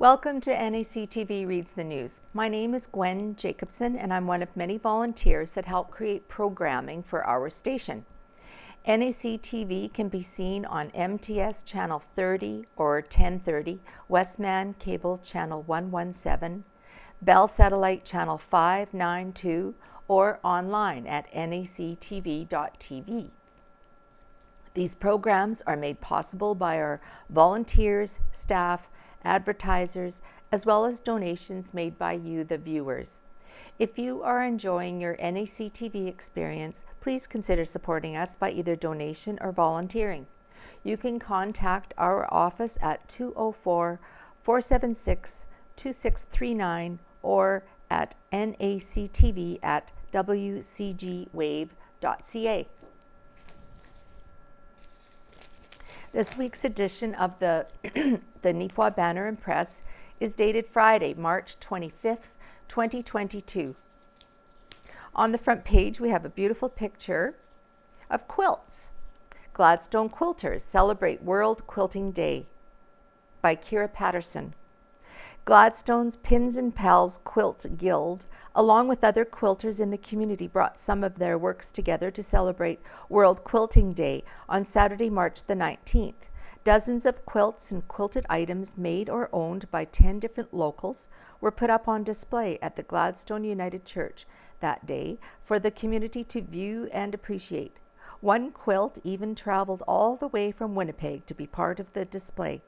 Welcome to NACTV Reads the News. My name is Gwen Jacobsen and I'm one of many volunteers that help create programming for our station. NACTV can be seen on MTS Channel 30 or 1030, Westman Cable Channel 117, Bell Satellite Channel 592, or online at nactv.tv. These programs are made possible by our volunteers, staff, advertisers, as well as donations made by you, the viewers. If you are enjoying your NACTV experience, please consider supporting us by either donation or volunteering. You can contact our office at 204-476-2639 or at nactv@wcgwave.ca. This week's edition of the Neepawa Banner and Press is dated Friday, March 25th, 2022. On the front page, we have a beautiful picture of quilts. Gladstone Quilters celebrate World Quilting Day by Kira Patterson. Gladstone's Pins and Pals Quilt Guild, along with other quilters in the community, brought some of their works together to celebrate World Quilting Day on Saturday, March the 19th. Dozens of quilts and quilted items made or owned by 10 different locals were put up on display at the Gladstone United Church that day for the community to view and appreciate. One quilt even traveled all the way from Winnipeg to be part of the display.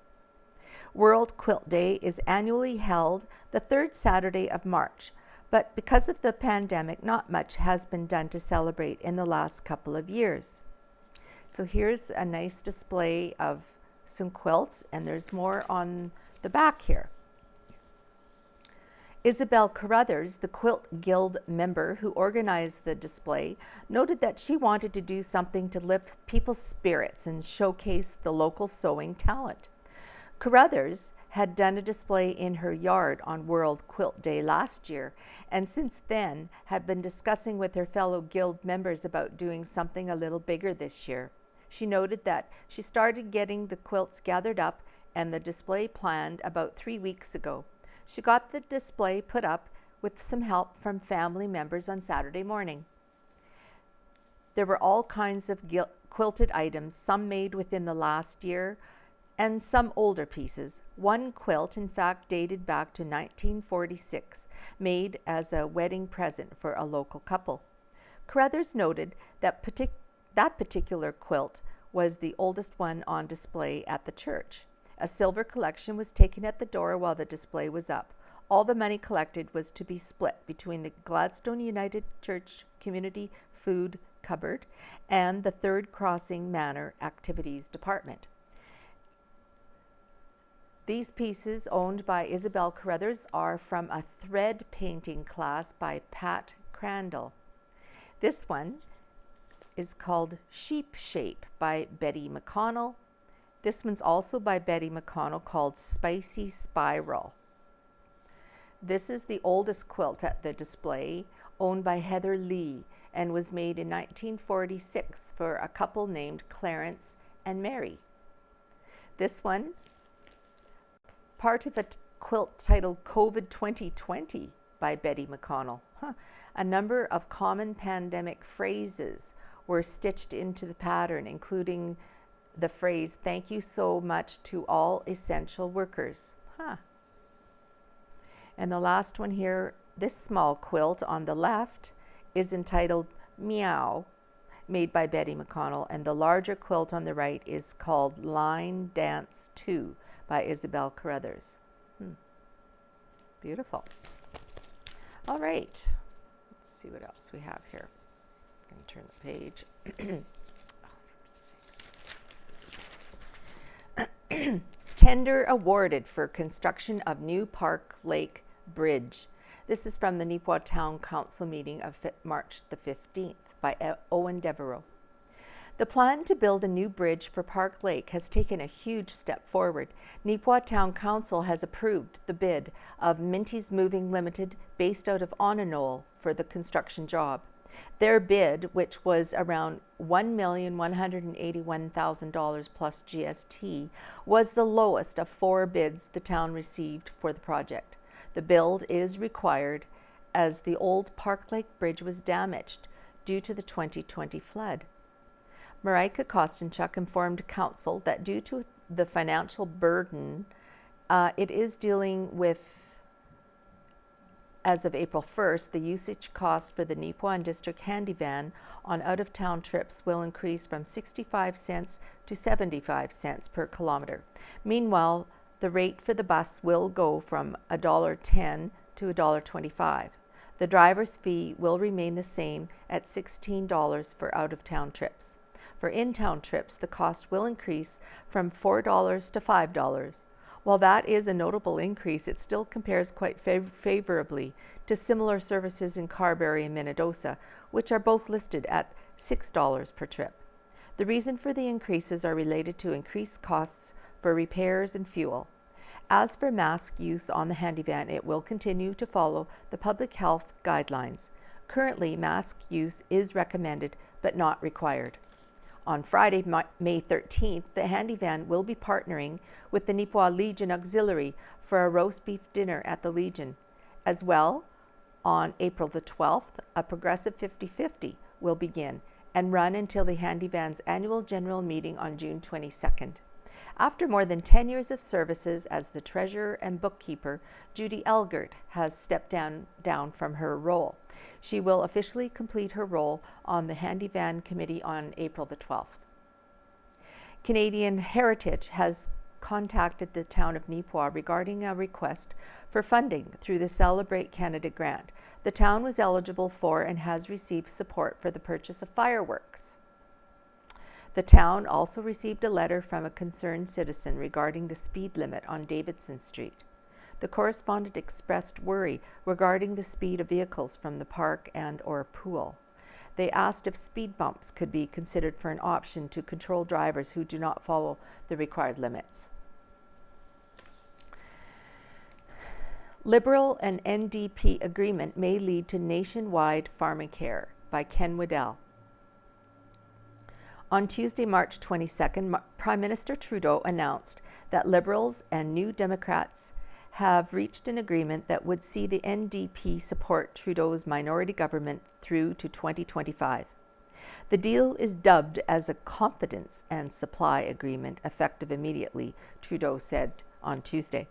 World Quilt Day is annually held the third Saturday of March, but because of the pandemic, not much has been done to celebrate in the last couple of years. So here's a nice display of some quilts, and there's more on the back here. Isabel Carruthers, the Quilt Guild member who organized the display, noted that she wanted to do something to lift people's spirits and showcase the local sewing talent. Carruthers had done a display in her yard on World Quilt Day last year, and since then had been discussing with her fellow guild members about doing something a little bigger this year. She noted that she started getting the quilts gathered up and the display planned about 3 weeks ago. She got the display put up with some help from family members on Saturday morning. There were all kinds of quilted items, some made within the last year, and some older pieces. One quilt, in fact, dated back to 1946, made as a wedding present for a local couple. Carruthers noted that that particular quilt was the oldest one on display at the church. A silver collection was taken at the door while the display was up. All the money collected was to be split between the Gladstone United Church Community Food Cupboard and the Third Crossing Manor Activities Department. These pieces, owned by Isabel Carruthers, are from a thread painting class by Pat Crandall. This one is called Sheep Shape by Betty McConnell. This one's also by Betty McConnell, called Spicy Spiral. This is the oldest quilt at the display, owned by Heather Lee, and was made in 1946 for a couple named Clarence and Mary. This one, part of a quilt titled COVID 2020 by Betty McConnell. A number of common pandemic phrases were stitched into the pattern, including the phrase, "Thank you so much to all essential workers." And the last one here, this small quilt on the left is entitled Meow, made by Betty McConnell, and the larger quilt on the right is called Line Dance 2 by Isabel Carruthers. Beautiful. All right, let's see what else we have here. I'm going to turn the page. Tender awarded for construction of new Park Lake Bridge. This is from the Neepawa Town Council meeting of March the 15th by Owen Devereaux. The plan to build a new bridge for Park Lake has taken a huge step forward. Neepawa Town Council has approved the bid of Minty's Moving Limited, based out of Onanoul, for the construction job. Their bid, which was around $1,181,000 plus GST, was the lowest of 4 bids the town received for the project. The build is required as the old Park Lake Bridge was damaged due to the 2020 flood. Marika Kostenchuk informed council that due to the financial burden, it is dealing with, as of April 1st, the usage costs for the Nipawin District Handy Van on out-of-town trips will increase from 65 cents to 75 cents per kilometre. Meanwhile, the rate for the bus will go from $1.10 to $1.25. The driver's fee will remain the same at $16 for out-of-town trips. For in-town trips, the cost will increase from $4 to $5. While that is a notable increase, it still compares quite favorably to similar services in Carberry and Minidosa, which are both listed at $6 per trip. The reason for the increases are related to increased costs for repairs and fuel. As for mask use on the handy van, it will continue to follow the public health guidelines. Currently, mask use is recommended but not required. On Friday, May 13th, the handy van will be partnering with the Neepawa Legion Auxiliary for a roast beef dinner at the Legion. As well, on April the 12th, a progressive 50-50 will begin and run until the handy van's annual general meeting on June 22nd. After more than 10 years of services as the treasurer and bookkeeper, Judy Elgert has stepped down from her role. She will officially complete her role on the Handy Van Committee on April the 12th. Canadian Heritage has contacted the town of Neepawa regarding a request for funding through the Celebrate Canada grant. The town was eligible for and has received support for the purchase of fireworks. The town also received a letter from a concerned citizen regarding the speed limit on Davidson Street. The correspondent expressed worry regarding the speed of vehicles from the park and/or pool. They asked if speed bumps could be considered for an option to control drivers who do not follow the required limits. Liberal and NDP agreement may lead to nationwide pharmacare by Ken Waddell. On Tuesday, March 22nd, Prime Minister Trudeau announced that Liberals and New Democrats have reached an agreement that would see the NDP support Trudeau's minority government through to 2025. The deal is dubbed as a confidence and supply agreement effective immediately, Trudeau said on Tuesday.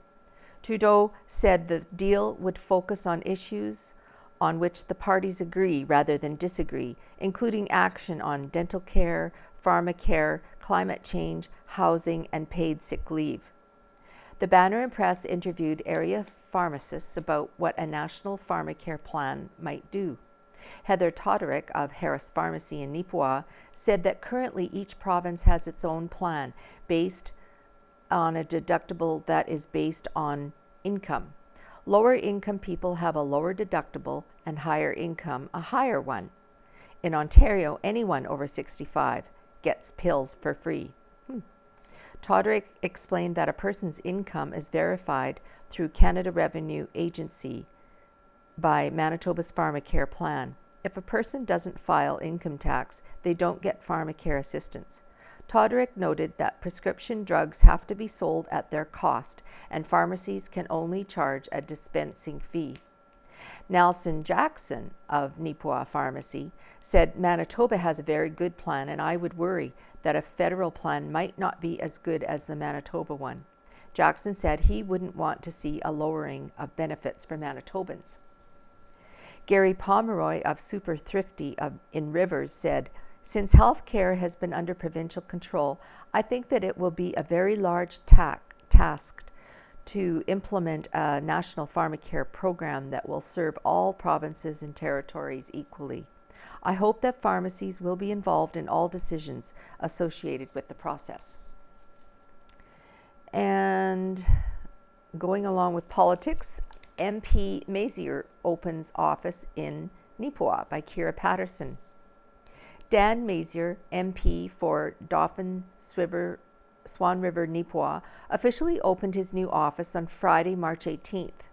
Trudeau said the deal would focus on issues on which the parties agree rather than disagree, including action on dental care, pharmacare, climate change, housing, and paid sick leave. The Banner and Press interviewed area pharmacists about what a national pharmacare plan might do. Heather Toderick of Harris Pharmacy in Neepawa said that currently each province has its own plan based on a deductible that is based on income. Lower income people have a lower deductible and higher income a higher one. In Ontario, anyone over 65 gets pills for free. Toderick explained that a person's income is verified through Canada Revenue Agency by Manitoba's pharmacare plan. If a person doesn't file income tax, they don't get pharmacare assistance. Toderick noted that prescription drugs have to be sold at their cost, and pharmacies can only charge a dispensing fee. Nelson Jackson of Neepawa Pharmacy said Manitoba has a very good plan, and I would worry that a federal plan might not be as good as the Manitoba one. Jackson said he wouldn't want to see a lowering of benefits for Manitobans. Gary Pomeroy of Super Thrifty in Rivers said, since health care has been under provincial control, I think that it will be a very large task to implement a national pharmacare program that will serve all provinces and territories equally. I hope that pharmacies will be involved in all decisions associated with the process. And going along with politics, MP Mazier opens office in Neepawa by Kira Patterson. Dan Mazier, MP for Dauphin Swan River, Neepawa, officially opened his new office on Friday, March 18th.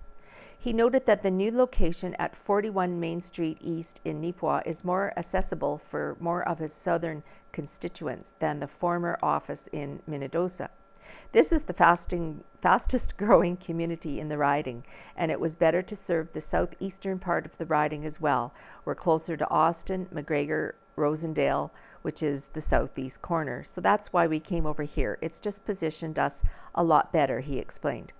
He noted that the new location at 41 Main Street East in Neepawa is more accessible for more of his southern constituents than the former office in Minidosa. This is the fastest growing community in the riding, and it was better to serve the southeastern part of the riding as well. We're closer to Austin, McGregor, Rosendale, which is the southeast corner. So that's why we came over here. It's just positioned us a lot better, he explained.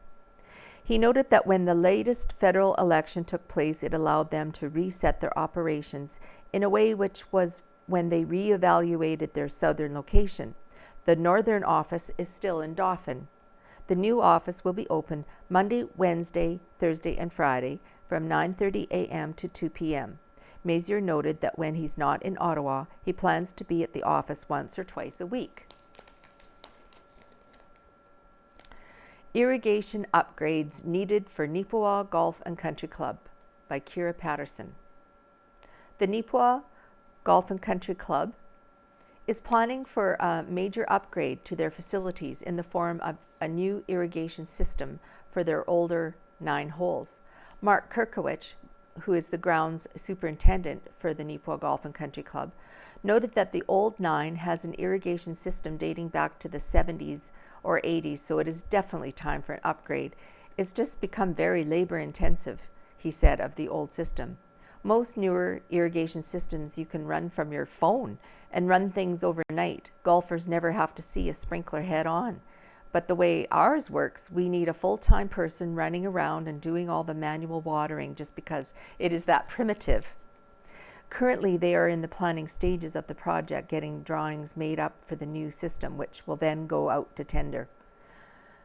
He noted that when the latest federal election took place, it allowed them to reset their operations in a way which was when they reevaluated their southern location. The northern office is still in Dauphin. The new office will be open Monday, Wednesday, Thursday, and Friday from 9:30 a.m. to 2 p.m. Mazier noted that when he's not in Ottawa, he plans to be at the office once or twice a week. Irrigation upgrades needed for Nipawin Golf and Country Club by Kira Patterson. The Nipawin Golf and Country Club is planning for a major upgrade to their facilities in the form of a new irrigation system for their older 9 holes. Mark Kirkwood, who is the grounds superintendent for the Nipawin Golf and Country Club, noted that the old 9 has an irrigation system dating back to the 70s or 80s, so it is definitely time for an upgrade. It's just become very labor intensive, he said of the old system. Most newer irrigation systems you can run from your phone and run things overnight. Golfers never have to see a sprinkler head on. But the way ours works, we need a full-time person running around and doing all the manual watering just because it is that primitive. Currently, they are in the planning stages of the project, getting drawings made up for the new system, which will then go out to tender.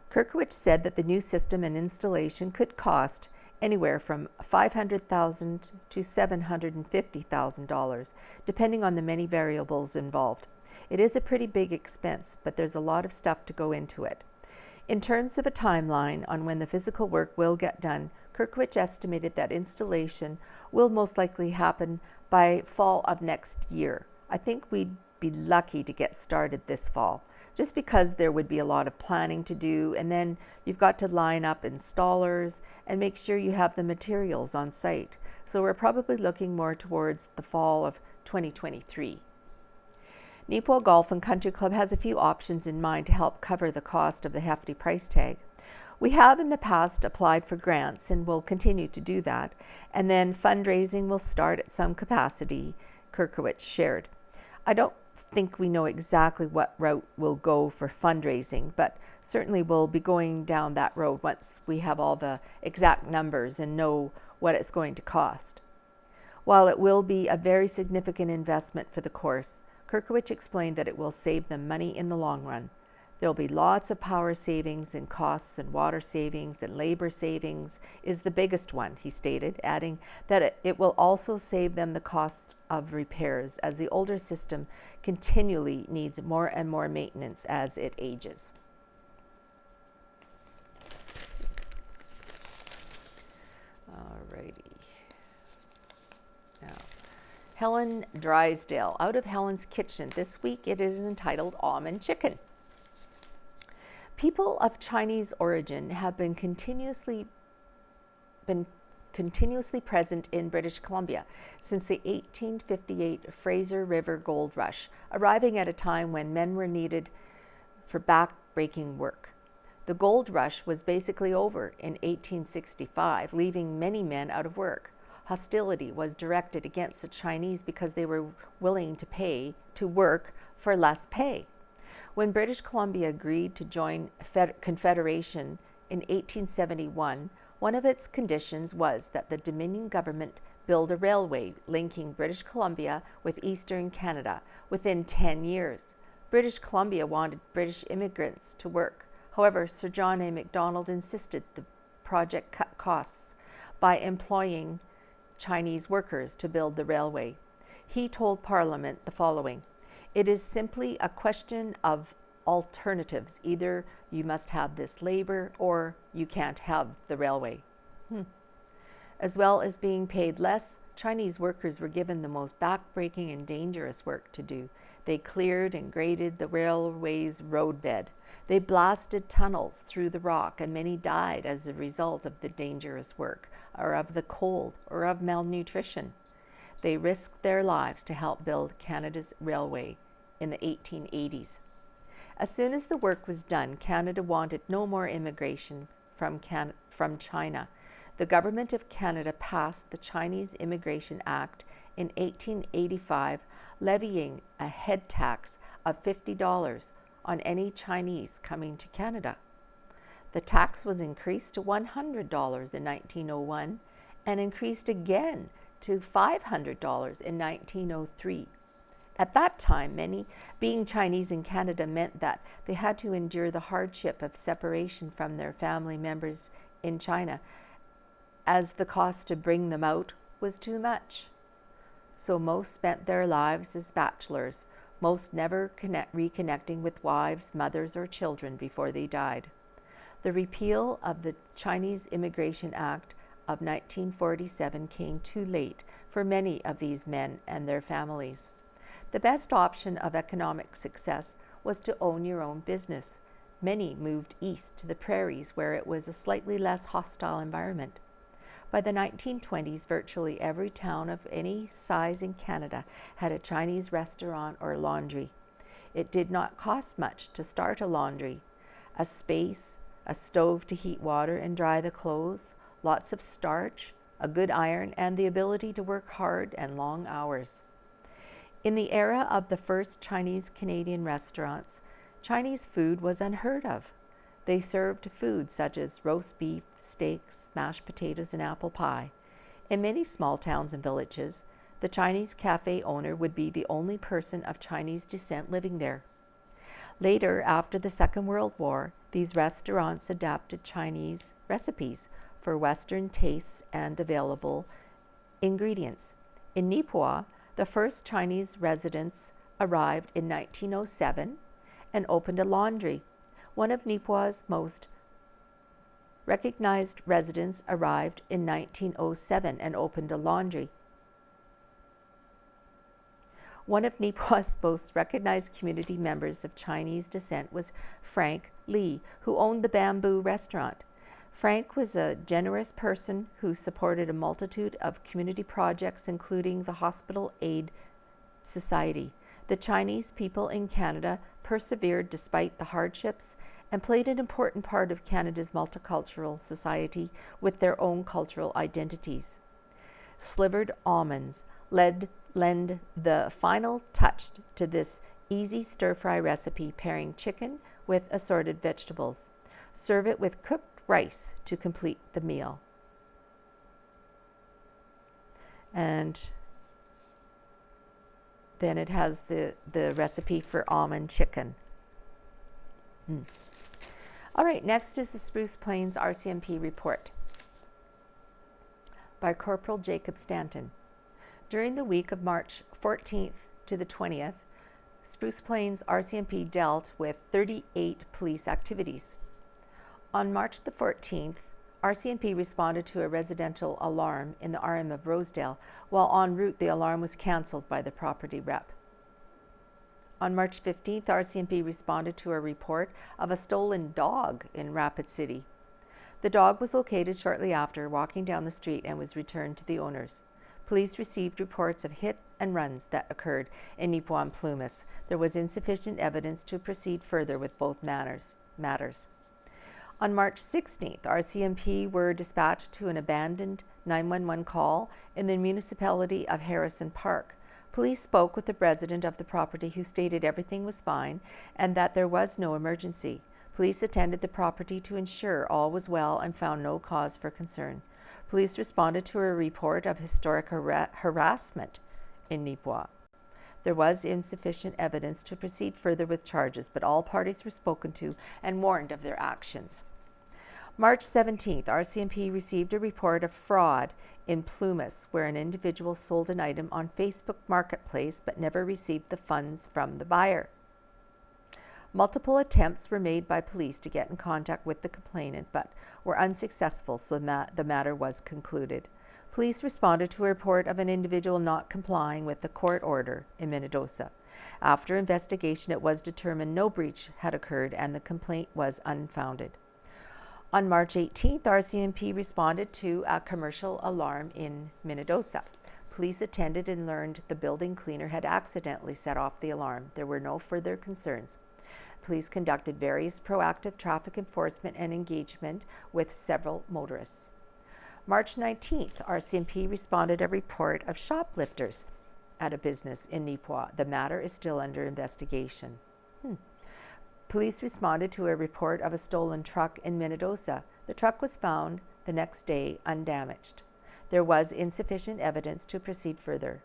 Kirkwood said that the new system and installation could cost anywhere from $500,000 to $750,000, depending on the many variables involved. It is a pretty big expense, but there's a lot of stuff to go into it. In terms of a timeline on when the physical work will get done, Kirkwood estimated that installation will most likely happen by fall of next year. I think we'd be lucky to get started this fall, just because there would be a lot of planning to do, and then you've got to line up installers and make sure you have the materials on site. So we're probably looking more towards the fall of 2023. Nipawin Golf and Country Club has a few options in mind to help cover the cost of the hefty price tag. We have in the past applied for grants and will continue to do that, and then fundraising will start at some capacity, Kirkwood shared. I don't think we know exactly what route we'll go for fundraising, but certainly we'll be going down that road once we have all the exact numbers and know what it's going to cost. While it will be a very significant investment for the course, Kirkwood explained that it will save them money in the long run. There will be lots of power savings in costs, and water savings and labor savings is the biggest one, he stated, adding that it will also save them the costs of repairs, as the older system continually needs more and more maintenance as it ages. Alrighty. Now, Helen Drysdale, out of Helen's Kitchen. This week it is entitled Almond Chicken. People of Chinese origin have been continuously present in British Columbia since the 1858 Fraser River Gold Rush, arriving at a time when men were needed for back-breaking work. The gold rush was basically over in 1865, leaving many men out of work. Hostility was directed against the Chinese because they were willing to work for less pay. When British Columbia agreed to join Confederation in 1871, one of its conditions was that the Dominion government build a railway linking British Columbia with Eastern Canada within 10 years. British Columbia wanted British immigrants to work. However, Sir John A. Macdonald insisted the project cut costs by employing Chinese workers to build the railway. He told Parliament the following: "It is simply a question of alternatives. Either you must have this labor or you can't have the railway." As well as being paid less, Chinese workers were given the most back-breaking and dangerous work to do. They cleared and graded the railway's roadbed. They blasted tunnels through the rock, and many died as a result of the dangerous work, or of the cold, or of malnutrition. They risked their lives to help build Canada's railway in the 1880s. As soon as the work was done, Canada wanted no more immigration from China. The Government of Canada passed the Chinese Immigration Act in 1885, levying a head tax of $50 on any Chinese coming to Canada. The tax was increased to $100 in 1901 and increased again to $500 in 1903. At that time, many being Chinese in Canada meant that they had to endure the hardship of separation from their family members in China, as the cost to bring them out was too much. So most spent their lives as bachelors, most never reconnecting with wives, mothers, or children before they died. The repeal of the Chinese Immigration Act of 1947 came too late for many of these men and their families. The best option of economic success was to own your own business. Many moved east to the prairies where it was a slightly less hostile environment. By the 1920s, virtually every town of any size in Canada had a Chinese restaurant or laundry. It did not cost much to start a laundry. A space, a stove to heat water and dry the clothes, lots of starch, a good iron, and the ability to work hard and long hours. In the era of the first Chinese-Canadian restaurants, Chinese food was unheard of. They served food such as roast beef, steaks, mashed potatoes, and apple pie. In many small towns and villages, the Chinese cafe owner would be the only person of Chinese descent living there. Later, after the Second World War, these restaurants adapted Chinese recipes for Western tastes and available ingredients. In Neepawa, the first Chinese residents arrived in 1907 and opened a laundry. One of Neepawa's most recognized residents arrived in 1907 and opened a laundry. One of Neepawa's most recognized community members of Chinese descent was Frank Lee, who owned the Bamboo Restaurant. Frank was a generous person who supported a multitude of community projects, including the Hospital Aid Society. The Chinese people in Canada persevered despite the hardships and played an important part of Canada's multicultural society with their own cultural identities. Slivered almonds lend the final touch to this easy stir-fry recipe, pairing chicken with assorted vegetables. Serve it with cooked rice to complete the meal. And then it has the recipe for almond chicken. All right, next is the Spruce Plains RCMP report by Corporal Jacob Stanton. During the week of March 14th to the 20th, Spruce Plains RCMP dealt with 38 police activities. On March the 14th, RCMP responded to a residential alarm in the RM of Rosedale. While en route, the alarm was cancelled by the property rep. On March 15th, RCMP responded to a report of a stolen dog in Rapid City. The dog was located shortly after, walking down the street, and was returned to the owners. Police received reports of hit and runs that occurred in Nipawin and Plumas. There was insufficient evidence to proceed further with both matters. On March 16th, RCMP were dispatched to an abandoned 911 call in the municipality of Harrison Park. Police spoke with the resident of the property, who stated everything was fine and that there was no emergency. Police attended the property to ensure all was well and found no cause for concern. Police responded to a report of historic harassment in Nipawin. There was insufficient evidence to proceed further with charges, but all parties were spoken to and warned of their actions. March 17th, RCMP received a report of fraud in Plumas, where an individual sold an item on Facebook Marketplace but never received the funds from the buyer. Multiple attempts were made by police to get in contact with the complainant, but were unsuccessful, so that the matter was concluded. Police responded to a report of an individual not complying with the court order in Minidosa. After investigation, it was determined no breach had occurred and the complaint was unfounded. On March 18th, RCMP responded to a commercial alarm in Minidosa. Police attended and learned the building cleaner had accidentally set off the alarm. There were no further concerns. Police conducted various proactive traffic enforcement and engagement with several motorists. March 19th, RCMP responded to a report of shoplifters at a business in Neepawa. The matter is still under investigation. Police responded to a report of a stolen truck in Minidosa. The truck was found the next day undamaged. There was insufficient evidence to proceed further.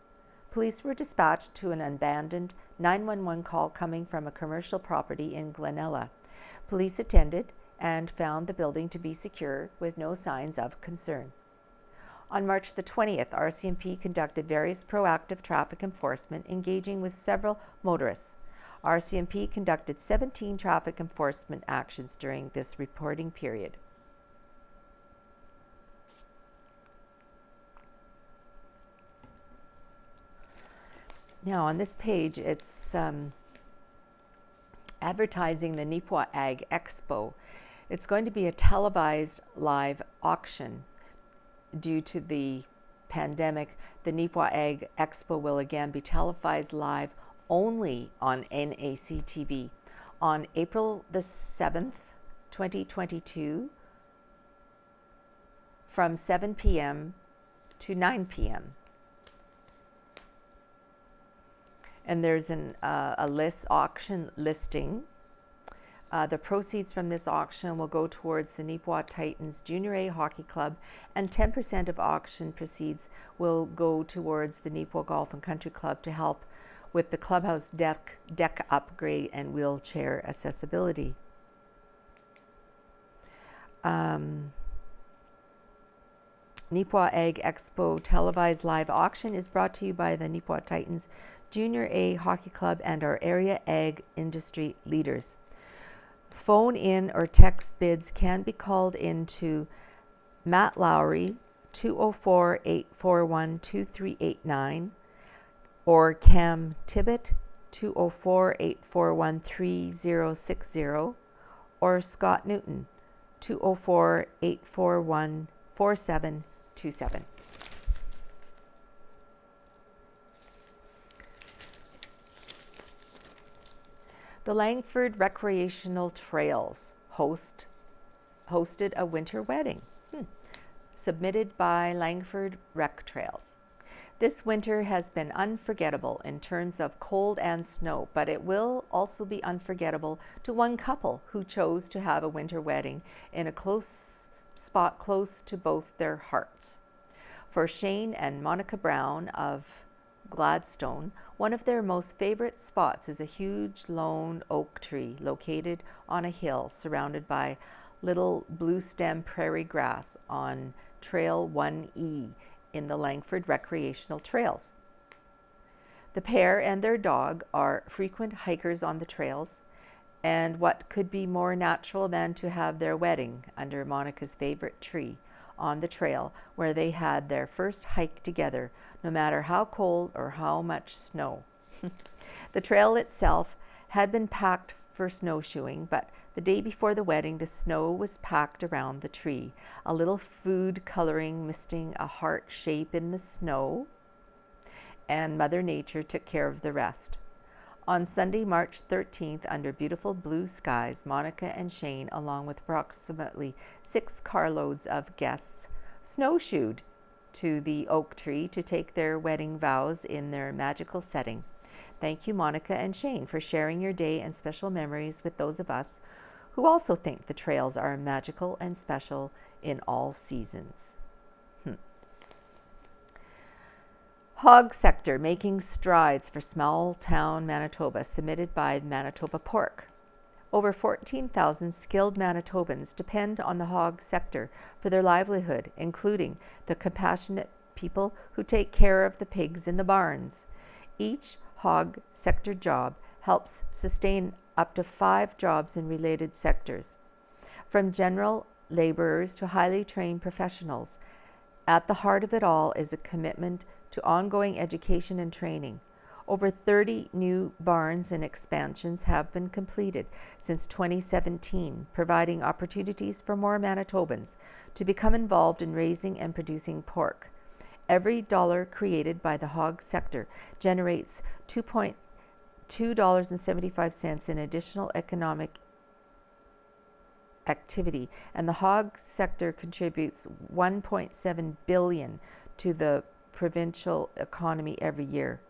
Police were dispatched to an abandoned 911 call coming from a commercial property in Glenella. Police attended and found the building to be secure with no signs of concern. On March the 20th, RCMP conducted various proactive traffic enforcement, engaging with several motorists. RCMP conducted 17 traffic enforcement actions during this reporting period. Now on this page, it's advertising the Neepawa Ag Expo. It's going to be a televised live auction. Due to the pandemic, the Neepawa Ag Expo will again be televised live only on NACTV on April the 7th, 2022 from 7 p.m. to 9 p.m. And there's a auction listing. The proceeds from this auction will go towards the Neepawa Titans Junior A Hockey Club, and 10% of auction proceeds will go towards the Neepawa Golf and Country Club to help with the clubhouse deck upgrade and wheelchair accessibility. Neepawa Ag Expo televised live auction is brought to you by the Neepawa Titans Junior A Hockey Club and our area ag industry leaders. Phone in or text bids can be called into Matt Lowry 204-841-2389 or Cam Tibbett 204-841-3060 or Scott Newton 204-841-4727. The Langford Recreational Trails hosted a winter wedding, submitted by Langford Rec Trails. This winter has been unforgettable in terms of cold and snow, but it will also be unforgettable to one couple who chose to have a winter wedding in a close spot close to both their hearts. For Shane and Monica Brown of Gladstone, one of their most favorite spots is a huge lone oak tree located on a hill surrounded by little blue stem prairie grass on Trail 1E in the Langford Recreational Trails. The pair and their dog are frequent hikers on the trails, and what could be more natural than to have their wedding under Monica's favorite tree on the trail where they had their first hike together, no matter how cold or how much snow. The trail itself had been packed for snowshoeing, but the day before the wedding, the snow was packed around the tree, a little food coloring misting a heart shape in the snow, and Mother Nature took care of the rest. On Sunday, March 13th, under beautiful blue skies, Monica and Shane, along with approximately 6 carloads of guests, snowshoed to the oak tree to take their wedding vows in their magical setting. Thank you, Monica and Shane, for sharing your day and special memories with those of us who also think the trails are magical and special in all seasons. Hog sector making strides for small town Manitoba, submitted by Manitoba Pork. Over 14,000 skilled Manitobans depend on the hog sector for their livelihood, including the compassionate people who take care of the pigs in the barns. Each hog sector job helps sustain up to 5 jobs in related sectors, from general laborers to highly trained professionals. At the heart of it all is a commitment to ongoing education and training. Over 30 new barns and expansions have been completed since 2017, providing opportunities for more Manitobans to become involved in raising and producing pork. Every dollar created by the hog sector generates $2.75 in additional economic activity, and the hog sector contributes $1.7 billion to the provincial economy every year.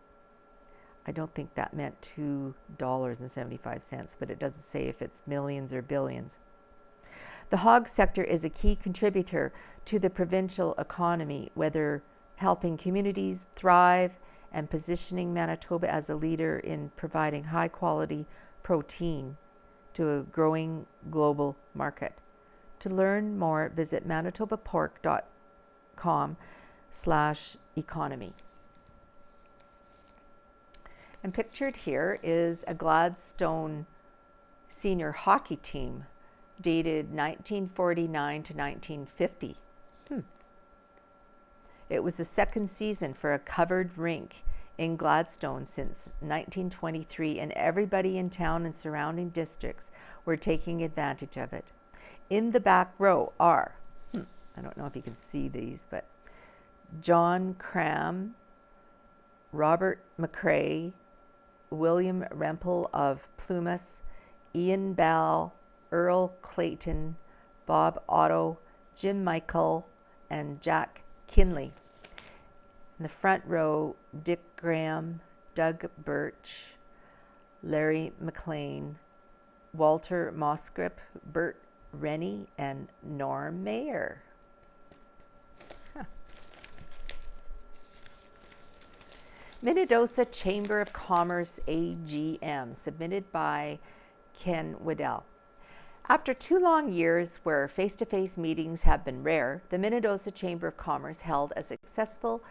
I don't think that meant $2.75, but it doesn't say if it's millions or billions. The hog sector is a key contributor to the provincial economy, whether helping communities thrive and positioning Manitoba as a leader in providing high quality protein to a growing global market. To learn more, visit manitobapork.com/economy. And pictured here is a Gladstone senior hockey team dated 1949 to 1950. It was the second season for a covered rink in Gladstone since 1923, and everybody in town and surrounding districts were taking advantage of it. In the back row are, I don't know if you can see these, but John Cram, Robert McCrae, William Rempel of Plumas, Ian Bell, Earl Clayton, Bob Otto, Jim Michael, and Jack Kinley. In the front row, Dick Graham, Doug Birch, Larry McLean, Walter Mosgrip, Bert Rennie, and Norm Mayer. Minidosa Chamber of Commerce AGM, submitted by Ken Waddell. After 2 long years where face-to-face meetings have been rare, the Minidosa Chamber of Commerce held a successful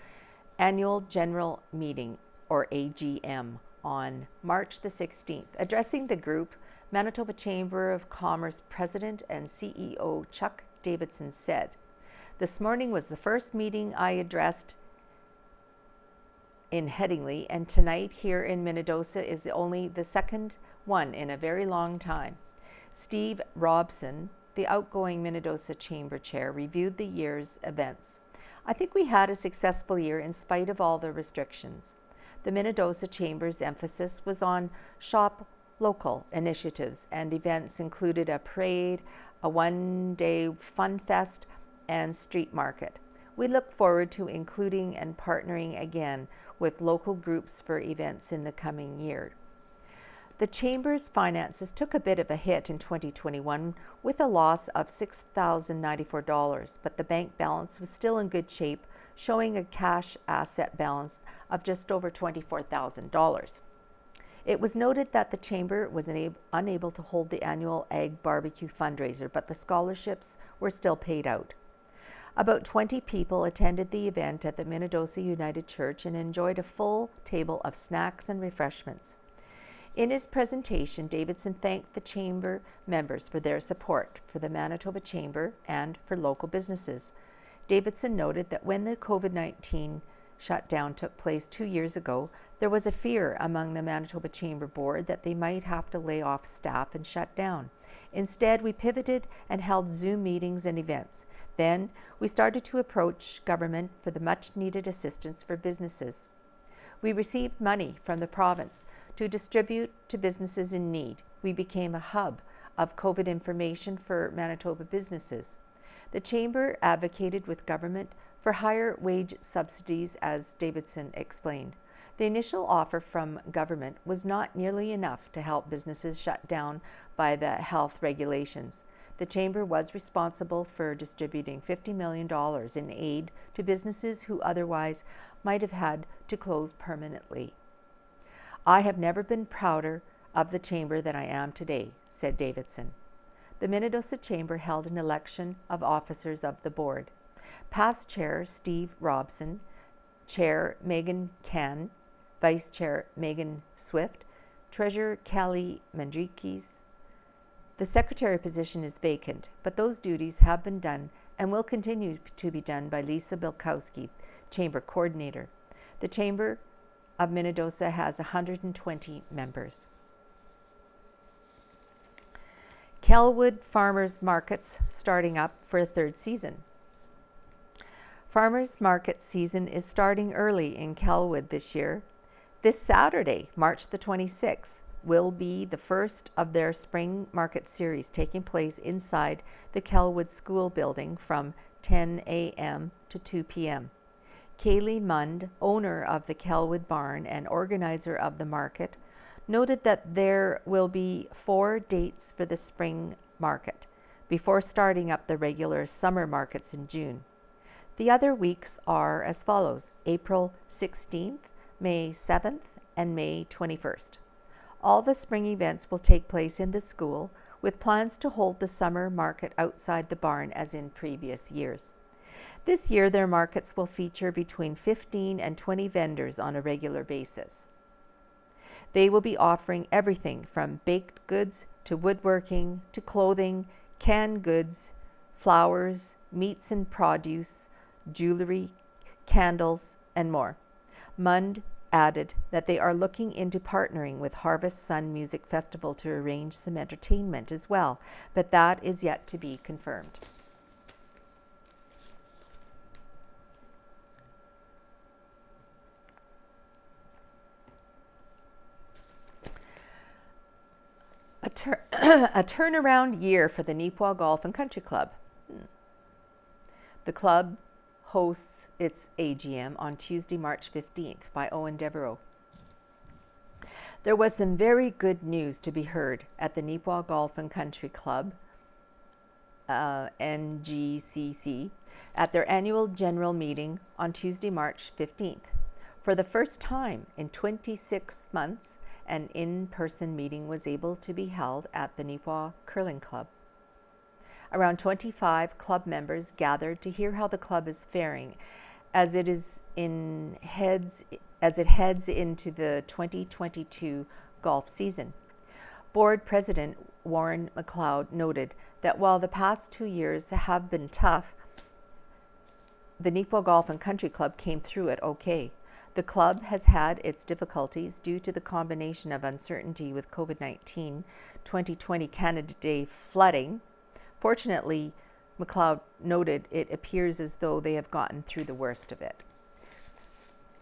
annual general meeting, or AGM, on March the 16th. Addressing the group, Manitoba Chamber of Commerce President and CEO Chuck Davidson said, "This morning was the first meeting I addressed in Headingley, and tonight here in Minidosa is only the second one in a very long time." Steve Robson, the outgoing Minidosa Chamber Chair, reviewed the year's events. "I think we had a successful year in spite of all the restrictions. The Minidosa Chamber's emphasis was on shop local initiatives, and events included a parade, a one-day fun fest, and street market. We look forward to including and partnering again with local groups for events in the coming year." The Chamber's finances took a bit of a hit in 2021 with a loss of $6,094, but the bank balance was still in good shape, showing a cash asset balance of just over $24,000. It was noted that the Chamber was unable to hold the annual Egg Barbecue fundraiser, but the scholarships were still paid out. About 20 people attended the event at the Minidosa United Church and enjoyed a full table of snacks and refreshments. In his presentation, Davidson thanked the Chamber members for their support for the Manitoba Chamber and for local businesses. Davidson noted that when the COVID-19 shutdown took place 2 years ago, there was a fear among the Manitoba Chamber Board that they might have to lay off staff and shut down. Instead, we pivoted and held Zoom meetings and events. Then, we started to approach government for the much-needed assistance for businesses. We received money from the province to distribute to businesses in need. We became a hub of COVID information for Manitoba businesses. The Chamber advocated with government for higher wage subsidies, as Davidson explained. The initial offer from government was not nearly enough to help businesses shut down by the health regulations. The Chamber was responsible for distributing $50 million in aid to businesses who otherwise might have had to close permanently. "I have never been prouder of the Chamber than I am today," said Davidson. The Minidosa Chamber held an election of officers of the board. Past Chair Steve Robson, Chair Megan Cann, Vice Chair Megan Swift, Treasurer Kelly Mandrikis, The secretary position is vacant, but those duties have been done and will continue to be done by Lisa Bilkowski, Chamber Coordinator. The Chamber of Minidosa has 120 members. Kirkwood Farmers Markets starting up for a third season. Farmers Market season is starting early in Kirkwood this year. This Saturday, March the 26th, will be the first of their spring market series taking place inside the Kirkwood School building from 10 a.m. to 2 p.m. Kaylee Mund, owner of the Kirkwood Barn and organizer of the market, noted that there will be 4 dates for the spring market before starting up the regular summer markets in June. The other weeks are as follows: April 16th, May 7th, and May 21st. All the spring events will take place in the school, with plans to hold the summer market outside the barn as in previous years. This year, their markets will feature between 15 and 20 vendors on a regular basis. They will be offering everything from baked goods to woodworking to clothing, canned goods, flowers, meats and produce, jewelry, candles, and more. Mund added that they are looking into partnering with Harvest Sun Music Festival to arrange some entertainment as well, but that is yet to be confirmed. A turnaround year for the Neepawa Golf and Country Club. The club hosts its AGM on Tuesday, March 15th by Owen Devereaux. There was some very good news to be heard at the Neepawa Golf and Country Club, NGCC, at their annual general meeting on Tuesday, March 15th. For the first time in 26 months, an in-person meeting was able to be held at the Neepawa Curling Club. Around 25 club members gathered to hear how the club is faring as it heads into the 2022 golf season. Board President Warren McLeod noted that while the past 2 years have been tough, the Neepawa Golf and Country Club came through it okay. The club has had its difficulties due to the combination of uncertainty with COVID-19, 2020 Canada Day flooding. Fortunately, McLeod noted it appears as though they have gotten through the worst of it.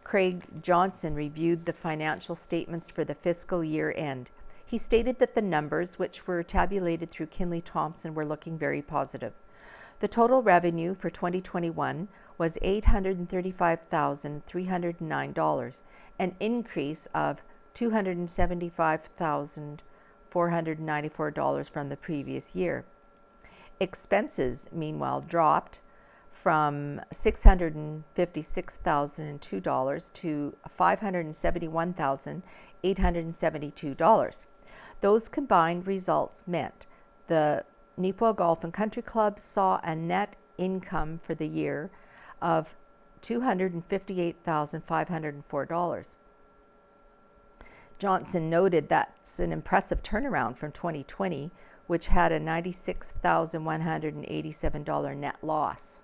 Craig Johnson reviewed the financial statements for the fiscal year end. He stated that the numbers, which were tabulated through Kinley Thompson, were looking very positive. The total revenue for 2021 was $835,309, an increase of $275,494 from the previous year. Expenses, meanwhile, dropped from $656,002 to $571,872. Those combined results meant the Neepawa Golf and Country Club saw a net income for the year of $258,504. Johnson noted that's an impressive turnaround from 2020, which had a $96,187 net loss.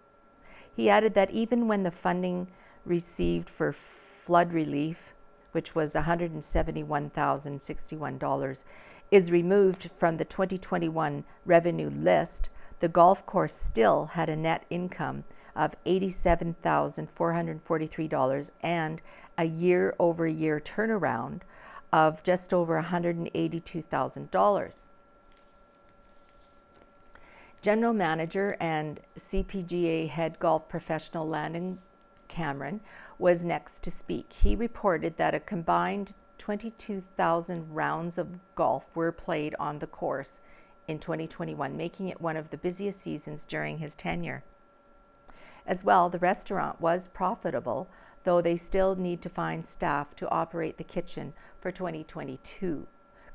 He added that even when the funding received for flood relief, which was $171,061, is removed from the 2021 revenue list, the golf course still had a net income of $87,443 and a year-over-year turnaround of just over $182,000. General Manager and CPGA head golf professional Landon Cameron was next to speak. He reported that a combined 22,000 rounds of golf were played on the course in 2021, making it one of the busiest seasons during his tenure. As well, the restaurant was profitable, though they still need to find staff to operate the kitchen for 2022.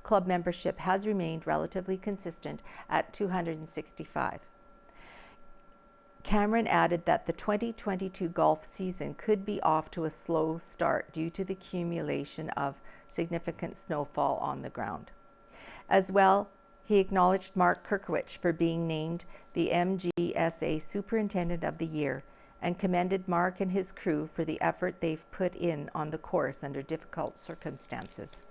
Club membership has remained relatively consistent at 265. Cameron added that the 2022 golf season could be off to a slow start due to the accumulation of significant snowfall on the ground. As well, He acknowledged Mark Kirkwood for being named the MGSA Superintendent of the Year and commended Mark and his crew for the effort they've put in on the course under difficult circumstances.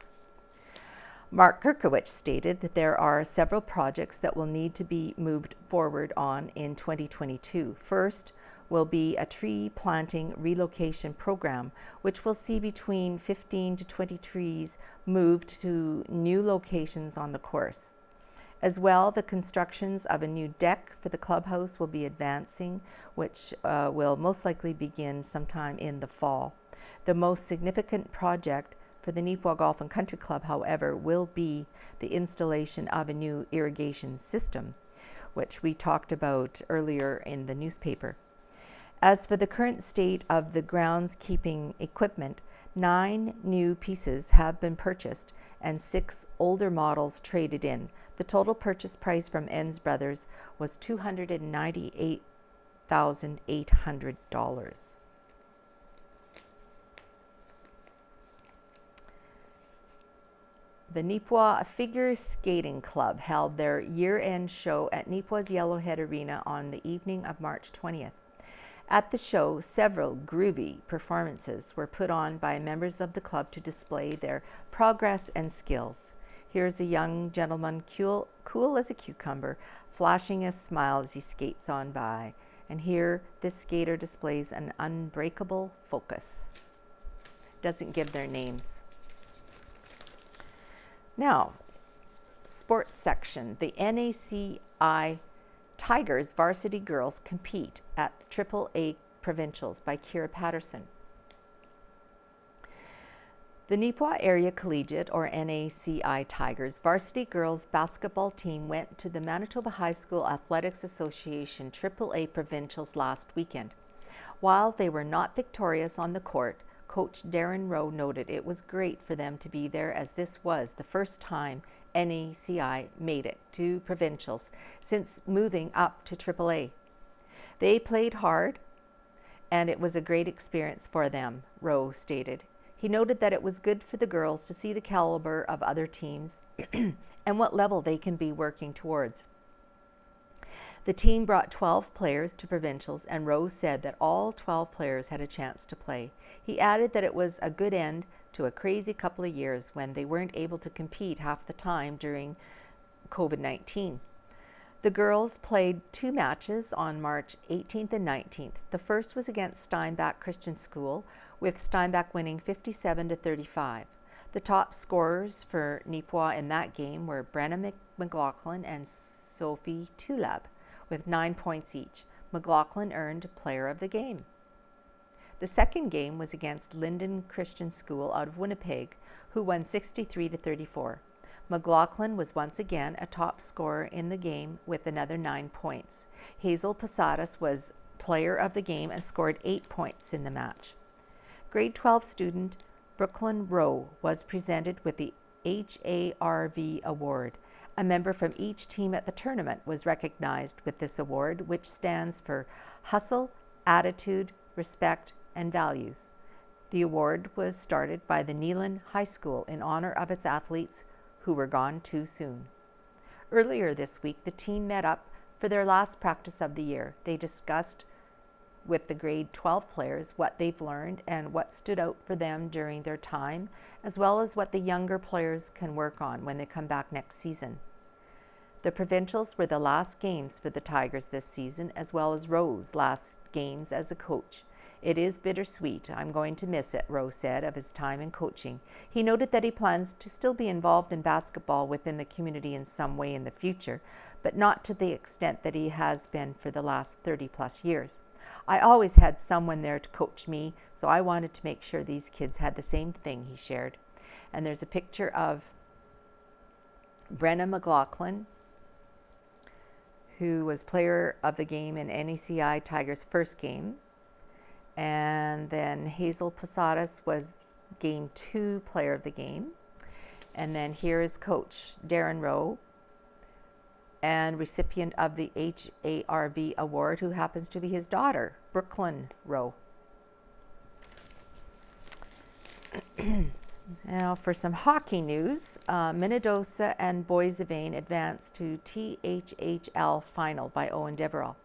Mark Kirkwood stated that there are several projects that will need to be moved forward on in 2022. First will be a tree planting relocation program, which will see between 15 to 20 trees moved to new locations on the course. As well, the constructions of a new deck for the clubhouse will be advancing, which will most likely begin sometime in the fall. The most significant project for the Nipissing Golf and Country Club, however, will be the installation of a new irrigation system, which we talked about earlier in the newspaper. As for the current state of the groundskeeping equipment, 9 new pieces have been purchased and 6 older models traded in. The total purchase price from Enns Brothers was $298,800. The Neepawa Figure Skating Club held their year-end show at Neepawa's Yellowhead Arena on the evening of March 20th. At the show, several groovy performances were put on by members of the club to display their progress and skills. Here's a young gentleman, cool as a cucumber, flashing a smile as he skates on by. And here, this skater displays an unbreakable focus. Doesn't give their names. Now, sports section. The NACI Tigers varsity girls compete at AAA Provincials by Kira Patterson. The Neepawa Area Collegiate, or NACI Tigers, varsity girls basketball team went to the Manitoba High School Athletics Association AAA Provincials last weekend. While they were not victorious on the court, Coach Darren Rowe noted it was great for them to be there, as this was the first time NACI made it to Provincials since moving up to AAA. They played hard, and it was a great experience for them, Rowe stated. He noted that it was good for the girls to see the caliber of other teams and what level they can be working towards. The team brought 12 players to Provincials, and Rose said that all 12 players had a chance to play. He added that it was a good end to a crazy couple of years when they weren't able to compete half the time during COVID-19. The girls played 2 matches on March 18th and 19th. The first was against Steinbach Christian School, with Steinbach winning 57-35. The top scorers for Neepawa in that game were Brenna McLaughlin and Sophie Tulab, with 9 points each. McLaughlin earned Player of the Game. The second game was against Linden Christian School out of Winnipeg, who won 63-34. McLaughlin was once again a top scorer in the game with another 9 points. Hazel Posadas was Player of the Game and scored 8 points in the match. Grade 12 student Brooklyn Rowe was presented with the HARV Award. A member from each team at the tournament was recognized with this award, which stands for Hustle, Attitude, Respect, and Values. The award was started by the Neelan High School in honor of its athletes who were gone too soon. Earlier this week, the team met up for their last practice of the year. They discussed with the grade 12 players what they've learned and what stood out for them during their time, as well as what the younger players can work on when they come back next season. The Provincials were the last games for the Tigers this season, as well as Rowe's last games as a coach. It is bittersweet. I'm going to miss it, Rowe said of his time in coaching. He noted that he plans to still be involved in basketball within the community in some way in the future, but not to the extent that he has been for the last 30-plus years. I always had someone there to coach me, so I wanted to make sure these kids had the same thing, he shared. And there's a picture of Brenna McLaughlin, who was Player of the Game in NACI Tigers' first game. And then Hazel Posadas was Game 2 Player of the Game. And then here is Coach Darren Rowe, and recipient of the HARV Award, who happens to be his daughter, Brooklyn Rowe. Now for some hockey news, Minidosa and Boyesville advanced to THHL final by Owen Deverell.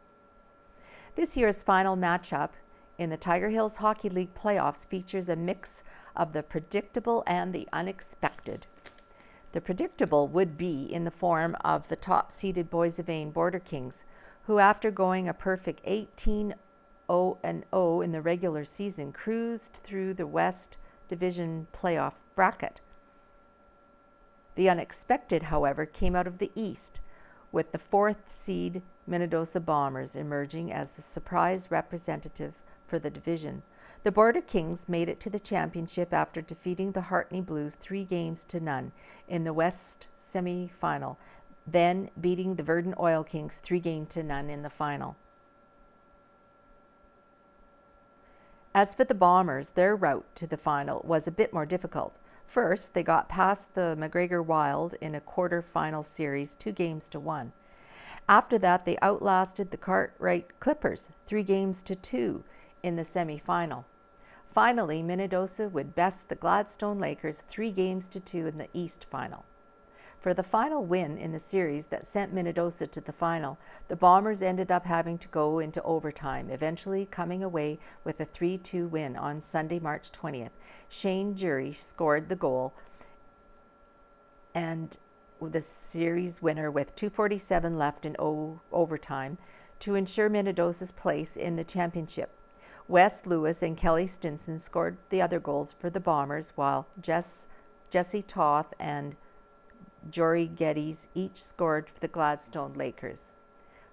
This year's final matchup in the Tiger Hills Hockey League playoffs features a mix of the predictable and the unexpected. The predictable would be in the form of the top-seeded Boyesville Border Kings, who after going a perfect 18-0 in the regular season cruised through the West Division playoff bracket. The unexpected, however, came out of the East, with the fourth seed Minidosa Bombers emerging as the surprise representative for the division. The Border Kings made it to the championship after defeating the Hartney Blues 3-0 in the West semi-final, then beating the Verdun Oil Kings 3-0 in the final. As for the Bombers, their route to the final was a bit more difficult. First, they got past the McGregor Wild in a quarter-final series 2-1. After that, they outlasted the Cartwright Clippers 3-2 in the semi-final. Finally, Minidosa would best the Gladstone Lakers 3-2 in the East final. For the final win in the series that sent Minidosa to the final, the Bombers ended up having to go into overtime, eventually coming away with a 3-2 win on Sunday, March 20th. Shane Jury scored the goal, and the series winner with 2:47 left in overtime to ensure Minidosa's place in the championship. Wes Lewis and Kelly Stinson scored the other goals for the Bombers, while Jesse Toth and Jory Geddes each scored for the Gladstone Lakers.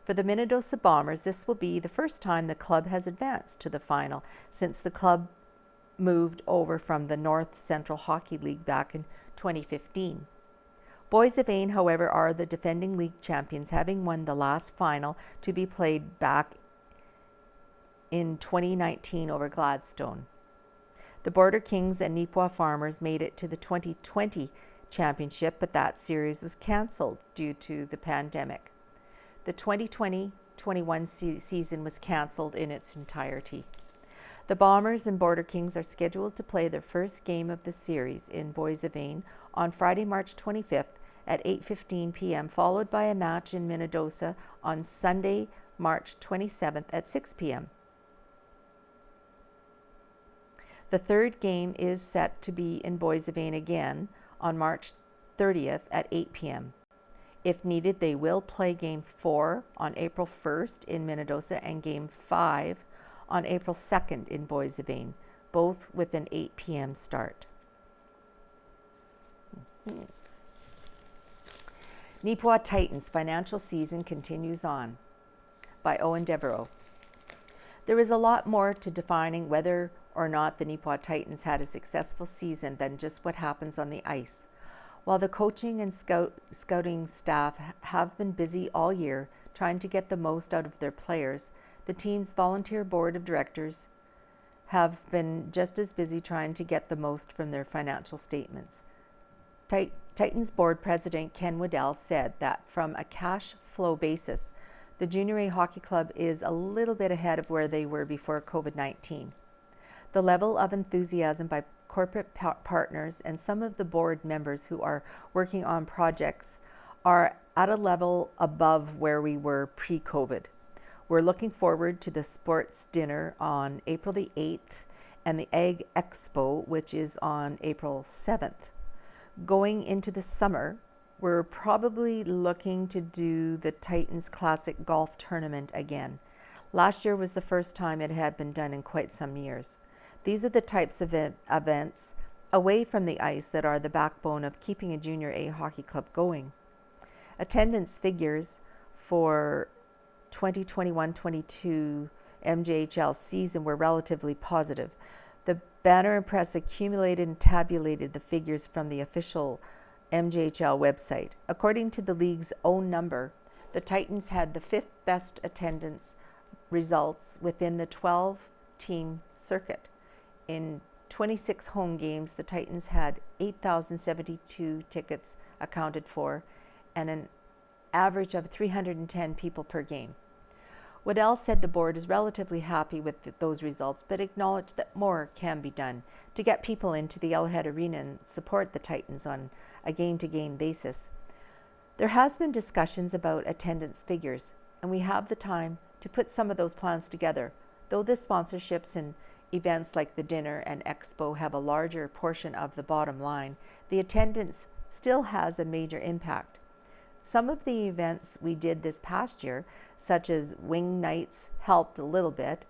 For the Minidosa Bombers, this will be the first time the club has advanced to the final since the club moved over from the North Central Hockey League back in 2015. Boyesville, however, are the defending league champions, having won the last final to be played back in 2019 over Gladstone. The Border Kings and Neepawa Farmers made it to the 2020 championship, but that series was cancelled due to the pandemic. The 2020-21 season was cancelled in its entirety. The Bombers and Border Kings are scheduled to play their first game of the series in Boyesville on Friday, March 25th at 8:15 p.m., followed by a match in Minidosa on Sunday, March 27th at 6 p.m. The third game is set to be in Boyesville again on March 30th at 8 p.m. If needed, they will play Game 4 on April 1st in Minidosa and Game 5 on April 2nd in Boyesville, both with an 8 p.m. start. Neepawa Titans financial season continues on by Owen Deverell. There is a lot more to defining whether or not the Neepawa Titans had a successful season than just what happens on the ice. While the coaching and scouting staff have been busy all year trying to get the most out of their players, the team's volunteer board of directors have been just as busy trying to get the most from their financial statements. Titans board president Ken Waddell said that from a cash flow basis, the Junior A Hockey Club is a little bit ahead of where they were before COVID-19. The level of enthusiasm by corporate partners and some of the board members who are working on projects are at a level above where we were pre-COVID. We're looking forward to the sports dinner on April the 8th and the Egg Expo, which is on April 7th. Going into the summer, we're probably looking to do the Titans Classic Golf Tournament again. Last year was the first time it had been done in quite some years. These are the types of events away from the ice that are the backbone of keeping a Junior A hockey club going. Attendance figures for 2021-22 MJHL season were relatively positive. The Banner and Press accumulated and tabulated the figures from the official MJHL website. According to the league's own number, the Titans had the 5th best attendance results within the 12-team circuit. In 26 home games, the Titans had 8,072 tickets accounted for and an average of 310 people per game. Waddell said the board is relatively happy with those results, but acknowledged that more can be done to get people into the Yellowhead Arena and support the Titans on a game-to-game basis. There has been discussions about attendance figures, and we have the time to put some of those plans together. Though the sponsorships and events like the dinner and expo have a larger portion of the bottom line, the attendance still has a major impact. Some of the events we did this past year, such as wing nights, helped a little bit.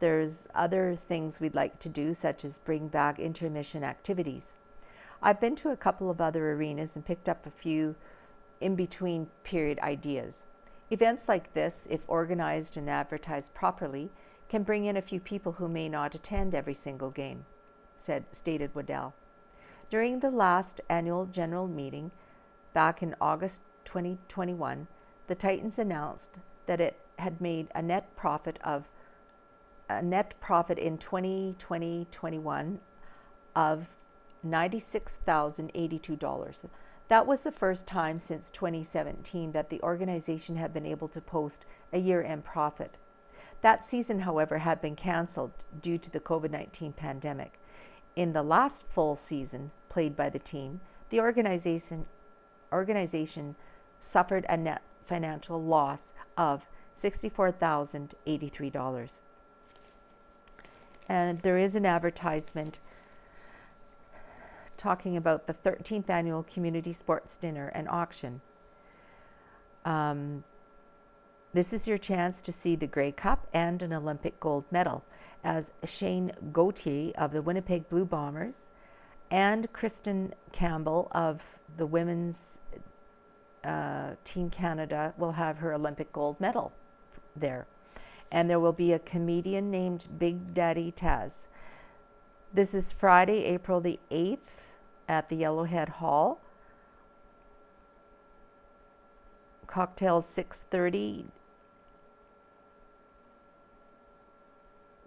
There's other things we'd like to do, such as bring back intermission activities. I've been to a couple of other arenas and picked up a few in-between period ideas. Events like this, if organized and advertised properly, can bring in a few people who may not attend every single game, stated Waddell. During the last annual general meeting, back in August 2021, the Titans announced that it had made a net profit in 2020-21 of $96,082. That was the first time since 2017 that the organization had been able to post a year-end profit. That season, however, had been canceled due to the COVID-19 pandemic. In the last full season played by the team, the organization suffered a net financial loss of $64,083. And there is an advertisement talking about the 13th annual Community Sports Dinner and Auction. This is your chance to see the Grey Cup and an Olympic gold medal, as Shane Gauthier of the Winnipeg Blue Bombers and Kristen Campbell of the Women's Team Canada will have her Olympic gold medal there. And there will be a comedian named Big Daddy Taz. This is Friday, April the 8th at the Yellowhead Hall. Cocktails 6:30.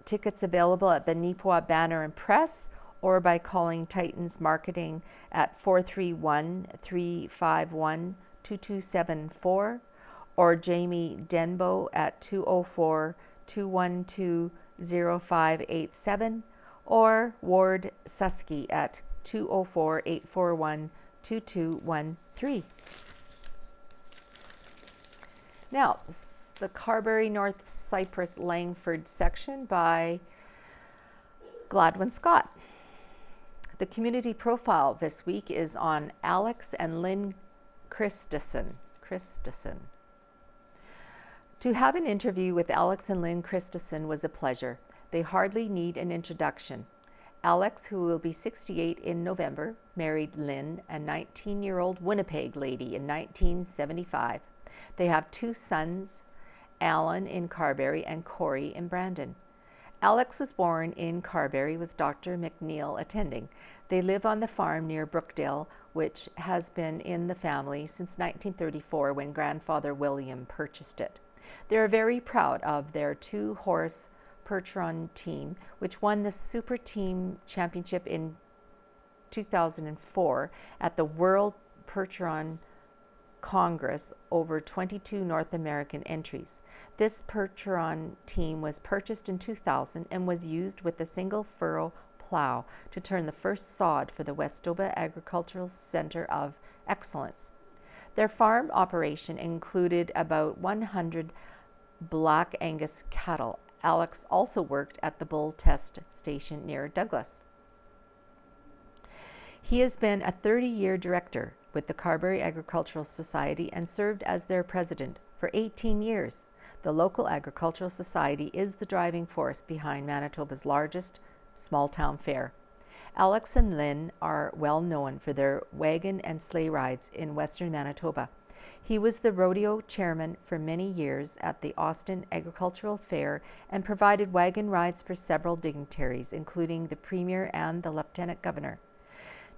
Tickets available at the Neepawa Banner and Press or by calling Titans Marketing at 431-351-2274 or Jamie Denbo at 204-212-0587 or Ward Susky at 204-841-2213. Now, the Carberry North Cypress Langford section by Gladwin Scott. The community profile this week is on Alex and Lynn Christison. To have an interview with Alex and Lynn Christison was a pleasure. They hardly need an introduction. Alex, who will be 68 in November, married Lynn, a 19-year-old Winnipeg lady, in 1975. They have two sons, Alan in Carberry and Corey in Brandon. Alex was born in Carberry with Dr. McNeil attending. They live on the farm near Brookdale, which has been in the family since 1934 when grandfather William purchased it. They are very proud of their two-horse Percheron team, which won the Super Team Championship in 2004 at the World Percheron Congress over 22 North American entries. This Percheron team was purchased in 2000 and was used with a single furrow plow to turn the first sod for the Westoba Agricultural Center of Excellence. Their farm operation included about 100 Black Angus cattle. Alex also worked at the bull test station near Douglas. He has been a 30-year director with the Carberry Agricultural Society and served as their president for 18 years. The local agricultural society is the driving force behind Manitoba's largest small-town fair. Alex and Lynn are well known for their wagon and sleigh rides in western Manitoba. He was the rodeo chairman for many years at the Austin Agricultural Fair and provided wagon rides for several dignitaries, including the Premier and the Lieutenant Governor.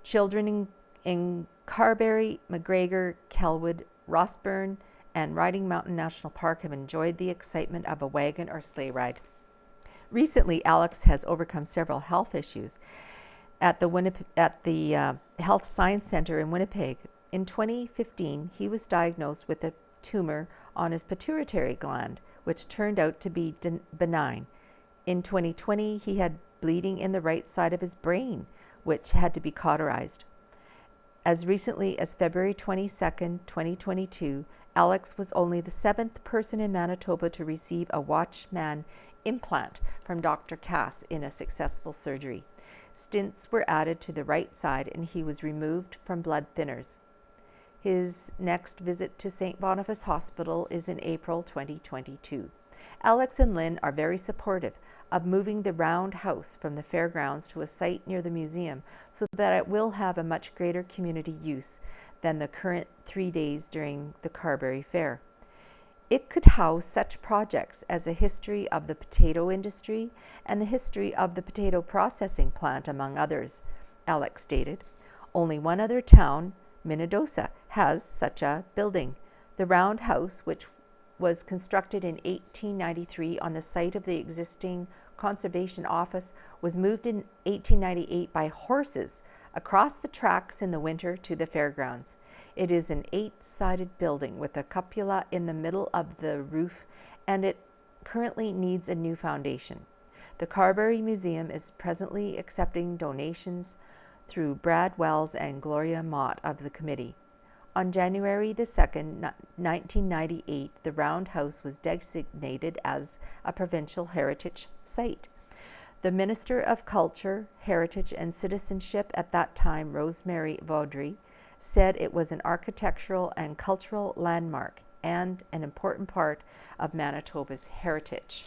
Children in Carberry, McGregor, Kelwood, Rossburn, and Riding Mountain National Park have enjoyed the excitement of a wagon or sleigh ride. Recently, Alex has overcome several health issues at the Health Science Center in Winnipeg. In 2015, he was diagnosed with a tumor on his pituitary gland, which turned out to be benign. In 2020, he had bleeding in the right side of his brain, which had to be cauterized. As recently as February 22, 2022, Alex was only the 7th person in Manitoba to receive a Watchman implant from Dr. Cass in a successful surgery. Stents were added to the right side and he was removed from blood thinners. His next visit to St. Boniface Hospital is in April 2022. Alex and Lynn are very supportive of moving the round house from the fairgrounds to a site near the museum so that it will have a much greater community use than the current 3 days during the Carberry Fair. It could house such projects as a history of the potato industry and the history of the potato processing plant, among others, Alex stated. Only one other town, Minidosa, has such a building. The round house, which was constructed in 1893 on the site of the existing conservation office, was moved in 1898 by horses across the tracks in the winter to the fairgrounds. It is an 8-sided building with a cupola in the middle of the roof, and it currently needs a new foundation. The Carberry Museum is presently accepting donations through Brad Wells and Gloria Mott of the committee. On January the 2nd, 1998, the Roundhouse was designated as a provincial heritage site. The Minister of Culture, Heritage and Citizenship at that time, Rosemary Vaudry, said it was an architectural and cultural landmark and an important part of Manitoba's heritage.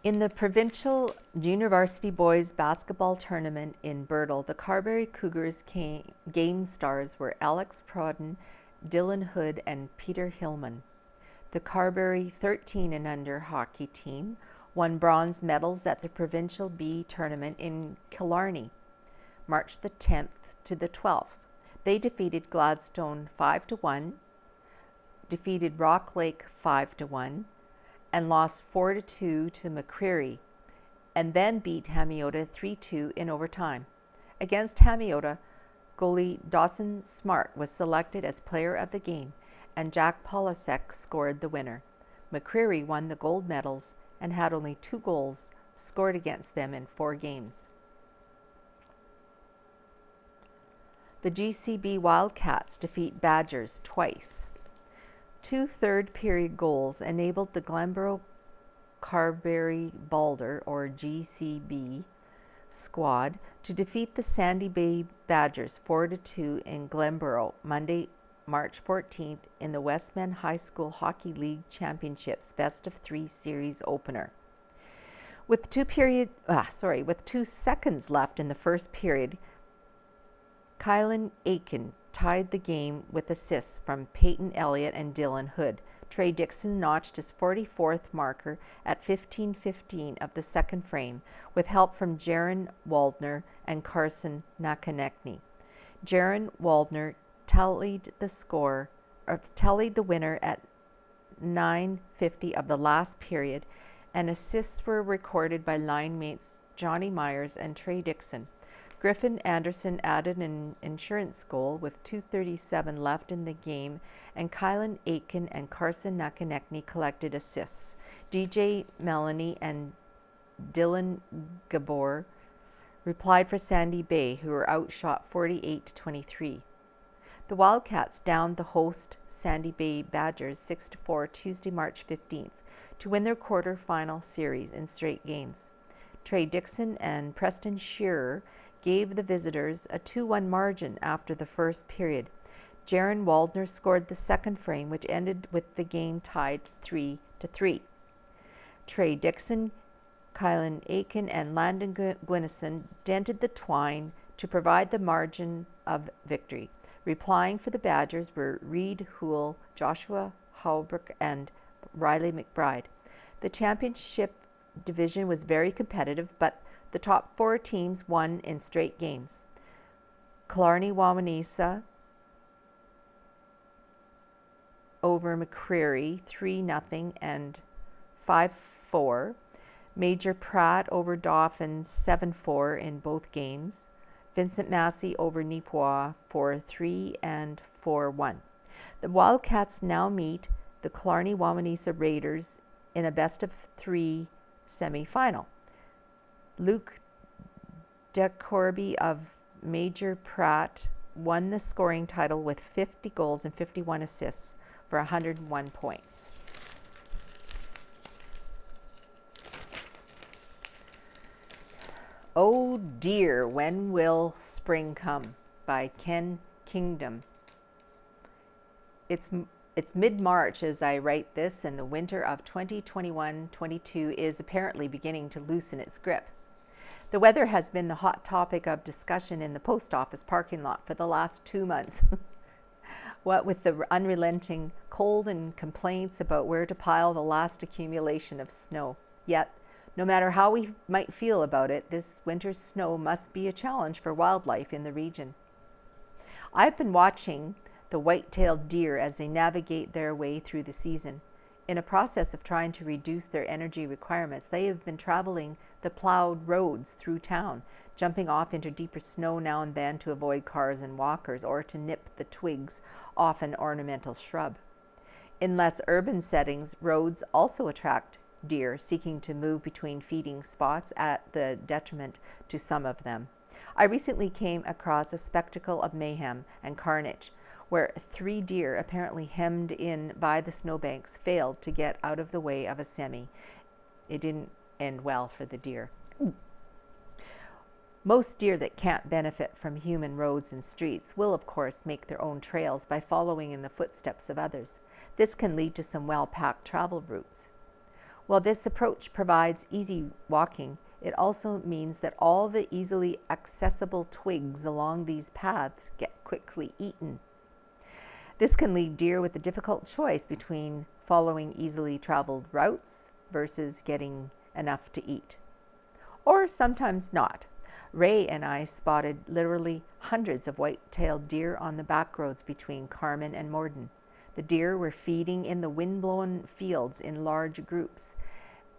In the provincial junior varsity boys basketball tournament in Birtle, the Carberry Cougars game stars were Alex Prodden, Dylan Hood, and Peter Hillman. The Carberry 13 and under hockey team won bronze medals at the Provincial B tournament in Killarney, March the 10th to the 12th. They defeated Gladstone 5-1, defeated Rock Lake 5-1, and lost 4-2 to McCreary, and then beat Hamiota 3-2 in overtime. Against Hamiota, goalie Dawson Smart was selected as player of the game, and Jack Polasek scored the winner. McCreary won the gold medals and had only 2 goals scored against them in 4 games. The GCB Wildcats defeat Badgers twice. 2 third-period goals enabled the Glenborough Carberry Balder, or GCB, squad to defeat the Sandy Bay Badgers 4-2 in Glenborough Monday, March 14th in the Westman High School Hockey League Championships Best of 3 series opener. With 2 seconds left in the first period, Kylan Aiken tied the game with assists from Peyton Elliott and Dylan Hood. Trey Dixon notched his 44th marker at 15:15 of the second frame, with help from Jaron Waldner and Carson Nakanekny. Jaron Waldner tallied the winner at 9:50 of the last period, and assists were recorded by line mates Johnny Myers and Trey Dixon. Griffin Anderson added an insurance goal with 2:37 left in the game, and Kylan Aiken and Carson Nakanekny collected assists. DJ Melanie and Dylan Gabor replied for Sandy Bay, who were outshot 48-23. The Wildcats downed the host Sandy Bay Badgers 6-4 Tuesday, March 15th, to win their quarter-final series in straight games. Trey Dixon and Preston Shearer gave the visitors a 2-1 margin after the first period. Jaron Waldner scored the second frame, which ended with the game tied 3-3. Trey Dixon, Kylan Aiken, and Landon Gwynison dented the twine to provide the margin of victory. Replying for the Badgers were Reed Houle, Joshua Halbrook, and Riley McBride. The championship division was very competitive, but the top 4 teams won in straight games. Killarney-Wawanesa over McCreary 3-0 and 5-4. Major Pratt over Dauphin 7-4 in both games. Vincent Massey over Neepawa 4-3 and 4-1. The Wildcats now meet the Killarney-Wawanesa Raiders in a best-of-3 semi-final. Luke DeCorby of Major Pratt won the scoring title with 50 goals and 51 assists for 101 points. Oh Dear, When Will Spring Come? By Ken Kingdom. It's mid-March as I write this, and the winter of 2021-22 is apparently beginning to loosen its grip. The weather has been the hot topic of discussion in the post office parking lot for the last 2 months. What with the unrelenting cold and complaints about where to pile the last accumulation of snow. Yet, no matter how we might feel about it, this winter's snow must be a challenge for wildlife in the region. I've been watching the white-tailed deer as they navigate their way through the season. In a process of trying to reduce their energy requirements, they have been traveling the plowed roads through town, jumping off into deeper snow now and then to avoid cars and walkers or to nip the twigs off an ornamental shrub. In less urban settings, roads also attract deer seeking to move between feeding spots at the detriment to some of them. I recently came across a spectacle of mayhem and carnage where 3 deer, apparently hemmed in by the snowbanks, failed to get out of the way of a semi. It didn't end well for the deer. Most deer that can't benefit from human roads and streets will, of course, make their own trails by following in the footsteps of others. This can lead to some well-packed travel routes. While this approach provides easy walking, it also means that all the easily accessible twigs along these paths get quickly eaten. This can leave deer with the difficult choice between following easily traveled routes versus getting enough to eat. Or sometimes not. Ray and I spotted literally hundreds of white-tailed deer on the back roads between Carman and Morden. The deer were feeding in the wind-blown fields in large groups,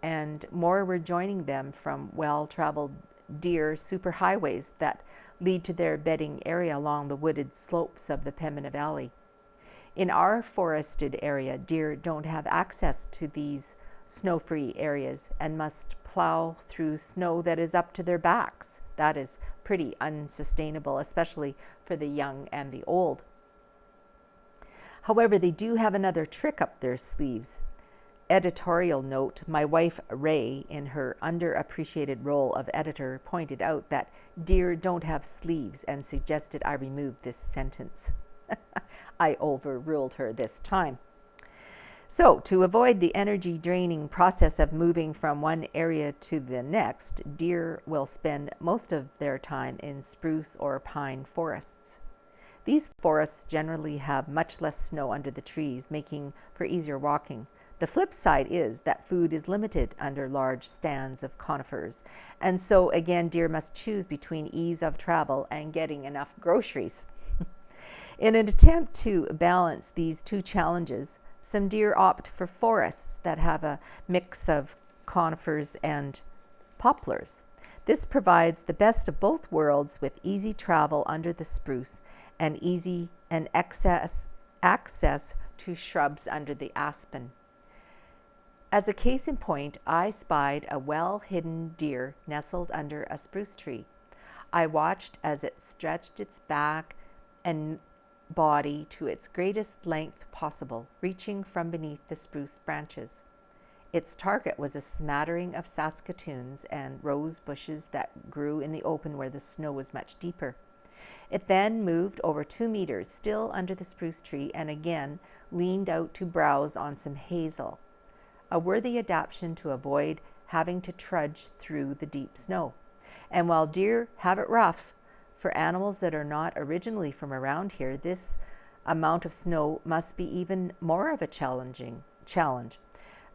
and more were joining them from well-traveled deer superhighways that lead to their bedding area along the wooded slopes of the Pembina Valley. In our forested area, deer don't have access to these snow-free areas and must plow through snow that is up to their backs. That is pretty unsustainable, especially for the young and the old. However, they do have another trick up their sleeves. Editorial note, my wife Ray, in her underappreciated role of editor, pointed out that deer don't have sleeves and suggested I remove this sentence. I overruled her this time. So, to avoid the energy-draining process of moving from one area to the next, deer will spend most of their time in spruce or pine forests. These forests generally have much less snow under the trees, making for easier walking. The flip side is that food is limited under large stands of conifers, and so again deer must choose between ease of travel and getting enough groceries. In an attempt to balance these two challenges, some deer opt for forests that have a mix of conifers and poplars. This provides the best of both worlds with easy travel under the spruce and easy and access to shrubs under the aspen. As a case in point, I spied a well-hidden deer nestled under a spruce tree. I watched as it stretched its back and body to its greatest length possible, reaching from beneath the spruce branches. Its target was a smattering of saskatoons and rose bushes that grew in the open where the snow was much deeper. It then moved over 2 meters, still under the spruce tree, and again leaned out to browse on some hazel, a worthy adaptation to avoid having to trudge through the deep snow. And while deer have it rough, for animals that are not originally from around here, this amount of snow must be even more of a challenge.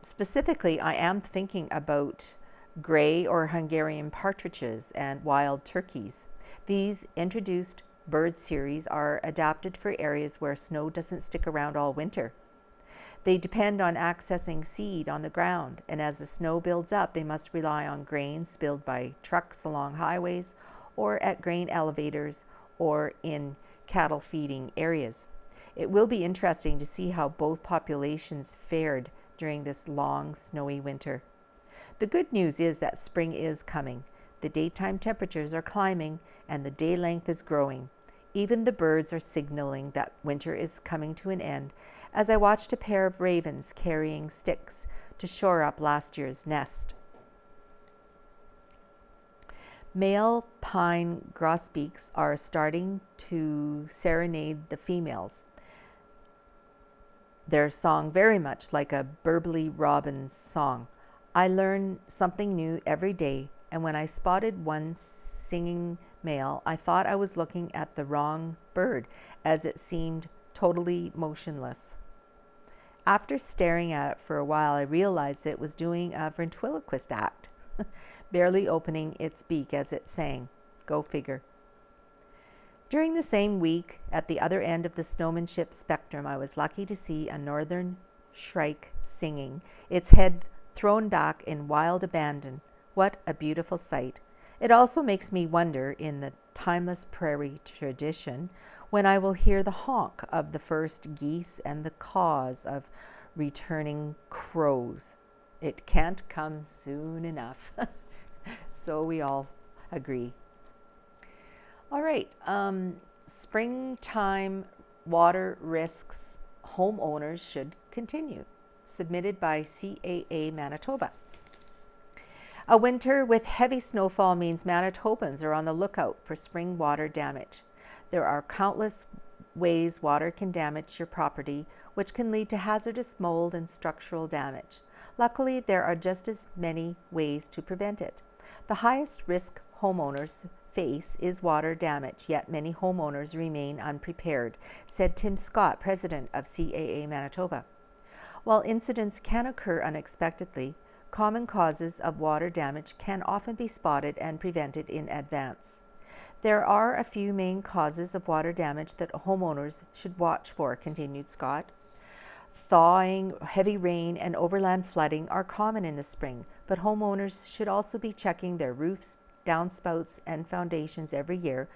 Specifically, I am thinking about gray or Hungarian partridges and wild turkeys. These introduced bird series are adapted for areas where snow doesn't stick around all winter. They depend on accessing seed on the ground, and as the snow builds up, they must rely on grain spilled by trucks along highways or at grain elevators or in cattle feeding areas. It will be interesting to see how both populations fared during this long, snowy winter. The good news is that spring is coming. The daytime temperatures are climbing and the day length is growing. Even the birds are signaling that winter is coming to an end as I watched a pair of ravens carrying sticks to shore up last year's nest. Male pine grosbeaks are starting to serenade the females. Their song very much like a burbly robin's song. I learn something new every day, and when I spotted one singing male, I thought I was looking at the wrong bird, as it seemed totally motionless. After staring at it for a while, I realized that it was doing a ventriloquist act, barely opening its beak as it sang. Go figure. During the same week, at the other end of the snowmanship spectrum, I was lucky to see a northern shrike singing, its head thrown back in wild abandon. What a beautiful sight. It also makes me wonder, in the timeless prairie tradition, when I will hear the honk of the first geese and the caws of returning crows. It can't come soon enough. So we all agree. All right, springtime water risks homeowners should continue. Submitted by CAA Manitoba. A winter with heavy snowfall means Manitobans are on the lookout for spring water damage. There are countless ways water can damage your property, which can lead to hazardous mold and structural damage. Luckily, there are just as many ways to prevent it. The highest risk homeowners face is water damage, yet many homeowners remain unprepared, said Tim Scott, president of CAA Manitoba. While incidents can occur unexpectedly, common causes of water damage can often be spotted and prevented in advance. There are a few main causes of water damage that homeowners should watch for, continued Scott. Thawing, heavy rain, and overland flooding are common in the spring, but homeowners should also be checking their roofs, downspouts, and foundations every year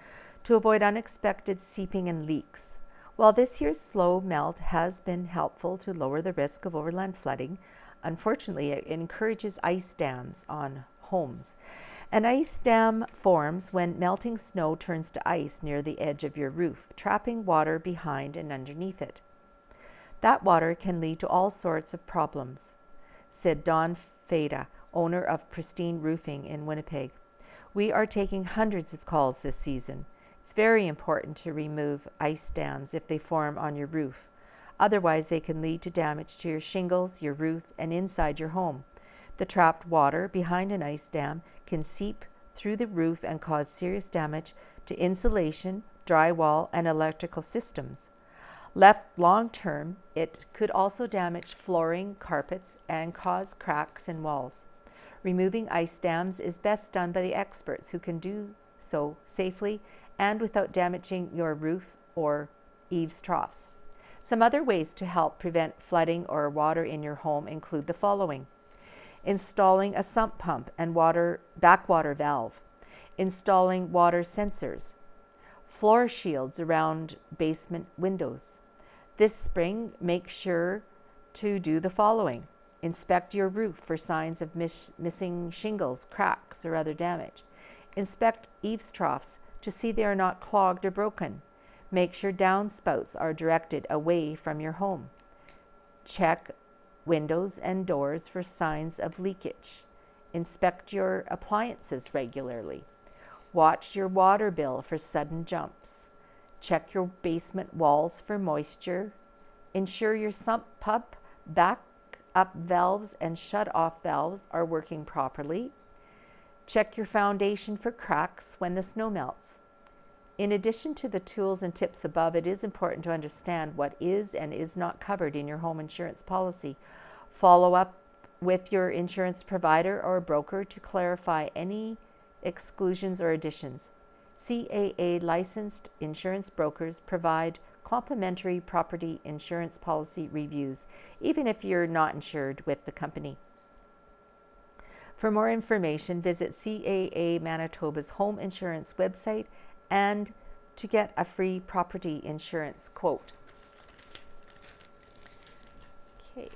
to avoid unexpected seeping and leaks. While this year's slow melt has been helpful to lower the risk of overland flooding, unfortunately it encourages ice dams on homes. An ice dam forms when melting snow turns to ice near the edge of your roof, trapping water behind and underneath it. That water can lead to all sorts of problems, said Don Feda, owner of Pristine Roofing in Winnipeg. We are taking hundreds of calls this season. It's very important to remove ice dams if they form on your roof. Otherwise, they can lead to damage to your shingles, your roof, and inside your home. The trapped water behind an ice dam can seep through the roof and cause serious damage to insulation, drywall, and electrical systems. Left long-term, it could also damage flooring, carpets, and cause cracks in walls. Removing ice dams is best done by the experts who can do so safely and without damaging your roof or eaves troughs. Some other ways to help prevent flooding or water in your home include the following: installing a sump pump and backwater valve, installing water sensors, floor shields around basement windows. This spring, make sure to do the following: inspect your roof for signs of missing shingles, cracks, or other damage. Inspect eaves troughs to see they are not clogged or broken. Make sure downspouts are directed away from your home. Check windows and doors for signs of leakage. Inspect your appliances regularly. Watch your water bill for sudden jumps. Check your basement walls for moisture. Ensure your sump pump, back-up valves, and shut-off valves are working properly. Check your foundation for cracks when the snow melts. In addition to the tools and tips above, it is important to understand what is and is not covered in your home insurance policy. Follow up with your insurance provider or broker to clarify any exclusions or additions. CAA licensed insurance brokers provide complimentary property insurance policy reviews, even if you're not insured with the company. For more information, visit CAA Manitoba's home insurance website and to get a free property insurance quote. Okay.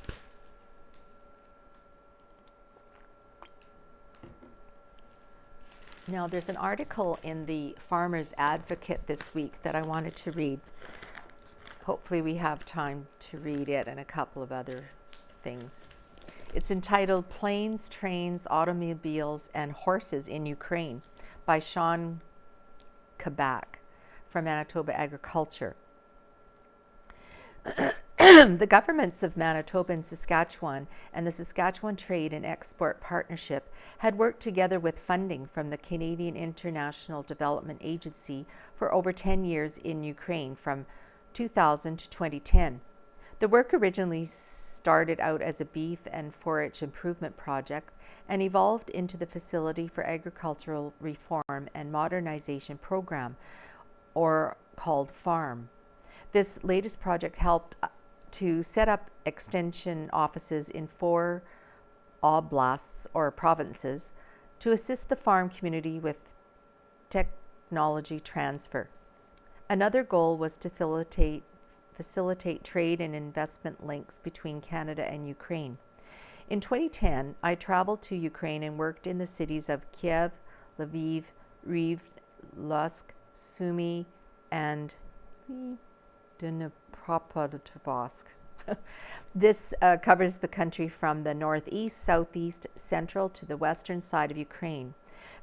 Now, there's an article in the Farmers Advocate this week that I wanted to read. Hopefully we have time to read it and a couple of other things. It's entitled Planes, Trains, Automobiles, and Horses in Ukraine by Sean Kabak from Manitoba Agriculture. The governments of Manitoba and Saskatchewan and the Saskatchewan Trade and Export Partnership had worked together with funding from the Canadian International Development Agency for over 10 years in Ukraine from 2000 to 2010. The work originally started out as a beef and forage improvement project and evolved into the Facility for Agricultural Reform and Modernization Program, or called FARM. This latest project helped to set up extension offices in 4 oblasts or provinces to assist the farm community with technology transfer. Another goal was to facilitate trade and investment links between Canada and Ukraine. In 2010, I traveled to Ukraine and worked in the cities of Kiev, Lviv, Rivne, Lusk, Sumy, and Dnipropetrovsk. This covers the country from the northeast, southeast, central to the western side of Ukraine.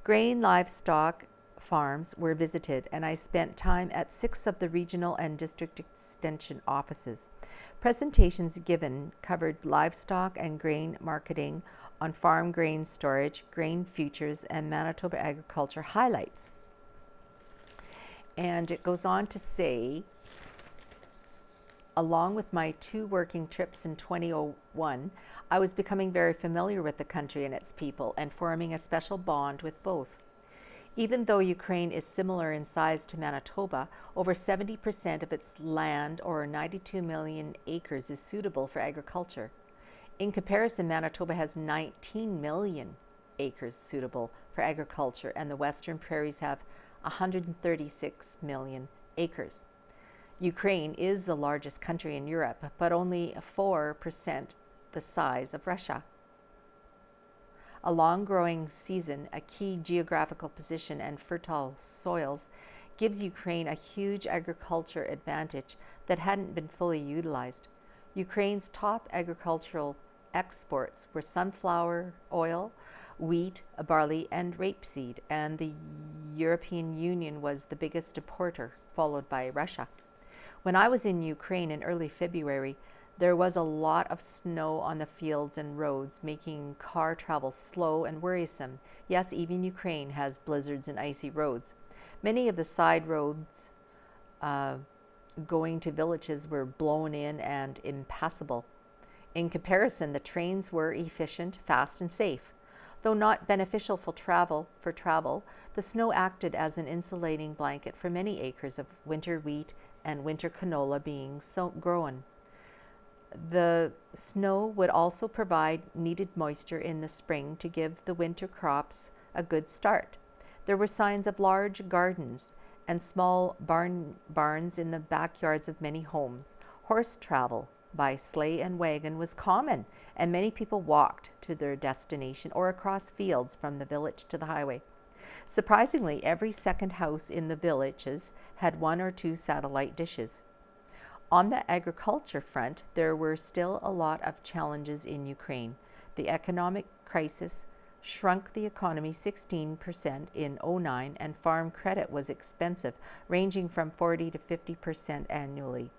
Grain livestock farms were visited, and I spent time at 6 of the regional and district extension offices. Presentations given covered livestock and grain marketing on farm grain storage, grain futures, and Manitoba agriculture highlights. And it goes on to say, along with my 2 working trips in 2001, I was becoming very familiar with the country and its people and forming a special bond with both. Even though Ukraine is similar in size to Manitoba, over 70% of its land, or 92 million acres, is suitable for agriculture. In comparison, Manitoba has 19 million acres suitable for agriculture, and the Western Prairies have 136 million acres. Ukraine is the largest country in Europe, but only 4% the size of Russia. A long growing season, a key geographical position, and fertile soils gives Ukraine a huge agriculture advantage that hadn't been fully utilized. Ukraine's top agricultural exports were sunflower oil, wheat, barley, and rapeseed, and the European Union was the biggest importer, followed by Russia. When I was in Ukraine in early February, there was a lot of snow on the fields and roads, making car travel slow and worrisome. Yes, even Ukraine has blizzards and icy roads. Many of the side roads going to villages were blown in and impassable. In comparison, the trains were efficient, fast, and safe. Though not beneficial for travel, the snow acted as an insulating blanket for many acres of winter wheat and winter canola being grown. The snow would also provide needed moisture in the spring to give the winter crops a good start. There were signs of large gardens and small barns in the backyards of many homes. Horse travel by sleigh and wagon was common, and many people walked to their destination or across fields from the village to the highway. Surprisingly, every second house in the villages had 1 or 2 satellite dishes. On the agriculture front, there were still a lot of challenges in Ukraine. The economic crisis shrunk the economy 16% in 2009, and farm credit was expensive, ranging from 40 to 50% annually.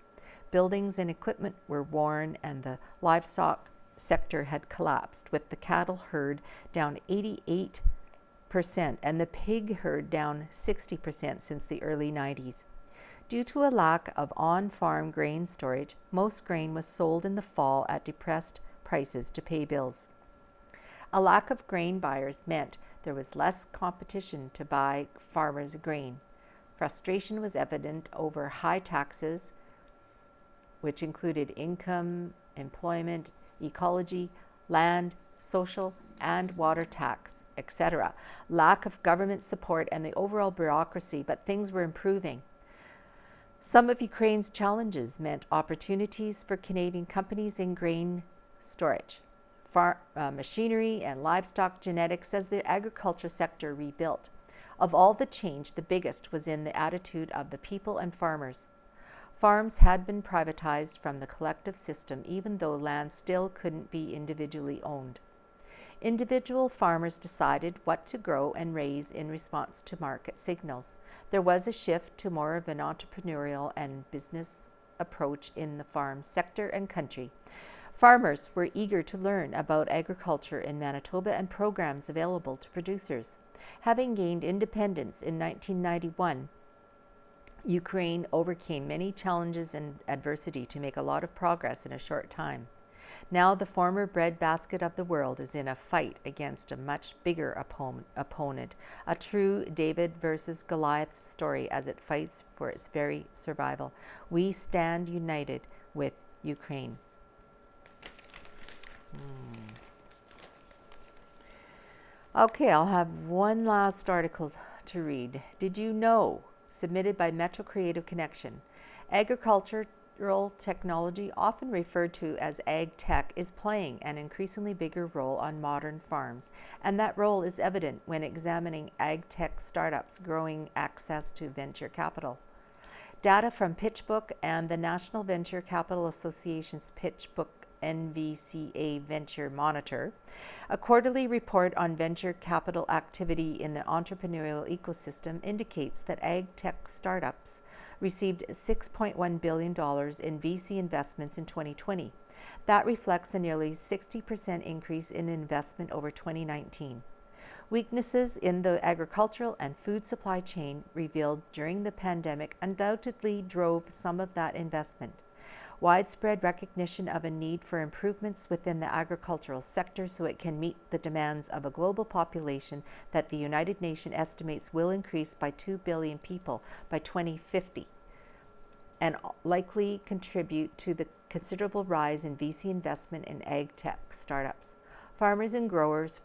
Buildings and equipment were worn, and the livestock sector had collapsed, with the cattle herd down 88% and the pig herd down 60% since the early 90s. Due to a lack of on-farm grain storage, most grain was sold in the fall at depressed prices to pay bills. A lack of grain buyers meant there was less competition to buy farmers' grain. Frustration was evident over high taxes, which included income, employment, ecology, land, social, and water tax, etc. Lack of government support and the overall bureaucracy, but things were improving. Some of Ukraine's challenges meant opportunities for Canadian companies in grain storage, machinery, and livestock genetics as the agriculture sector rebuilt. Of all the change, the biggest was in the attitude of the people and farmers. Farms had been privatized from the collective system, even though land still couldn't be individually owned. Individual farmers decided what to grow and raise in response to market signals. There was a shift to more of an entrepreneurial and business approach in the farm sector and country. Farmers were eager to learn about agriculture in Manitoba and programs available to producers. Having gained independence in 1991, Ukraine overcame many challenges and adversity to make a lot of progress in a short time. Now the former breadbasket of the world is in a fight against a much bigger opponent, a true David versus Goliath story as it fights for its very survival. We stand united with Ukraine. Okay, I'll have one last article to read. Did you know, submitted by Metro Creative Connection, agricultural technology, often referred to as ag tech, is playing an increasingly bigger role on modern farms, and that role is evident when examining ag tech startups growing access to venture capital. Data from PitchBook and the National Venture Capital Association's PitchBook NVCA Venture Monitor, a quarterly report on venture capital activity in the entrepreneurial ecosystem, indicates that ag tech startups received $6.1 billion in VC investments in 2020. That reflects a nearly 60% increase in investment over 2019. Weaknesses in the agricultural and food supply chain revealed during the pandemic undoubtedly drove some of that investment. Widespread recognition of a need for improvements within the agricultural sector so it can meet the demands of a global population that the United Nations estimates will increase by 2 billion people by 2050 and likely contribute to the considerable rise in VC investment in ag tech startups. Farmers and growers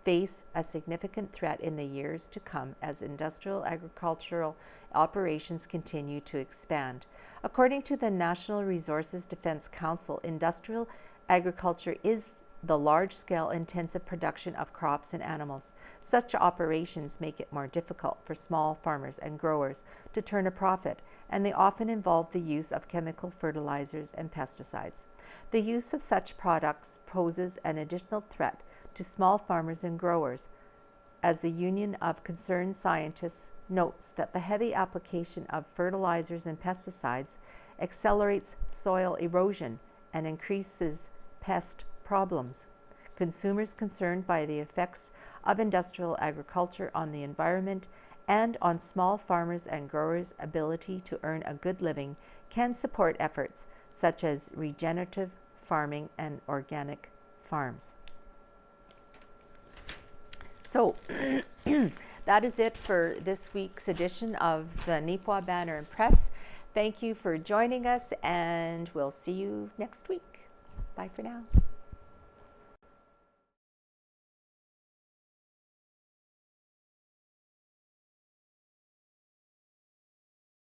face a significant threat in the years to come as industrial agricultural operations continue to expand. According to the National Resources Defense Council, industrial agriculture is the large-scale intensive production of crops and animals. Such operations make it more difficult for small farmers and growers to turn a profit, and they often involve the use of chemical fertilizers and pesticides. The use of such products poses an additional threat to small farmers and growers, as the Union of Concerned Scientists notes that the heavy application of fertilizers and pesticides accelerates soil erosion and increases pest problems. Consumers concerned by the effects of industrial agriculture on the environment and on small farmers and growers' ability to earn a good living can support efforts such as regenerative farming and organic farms. So that is it for this week's edition of the Neepawa Banner and Press. Thank you for joining us, and we'll see you next week. Bye for now.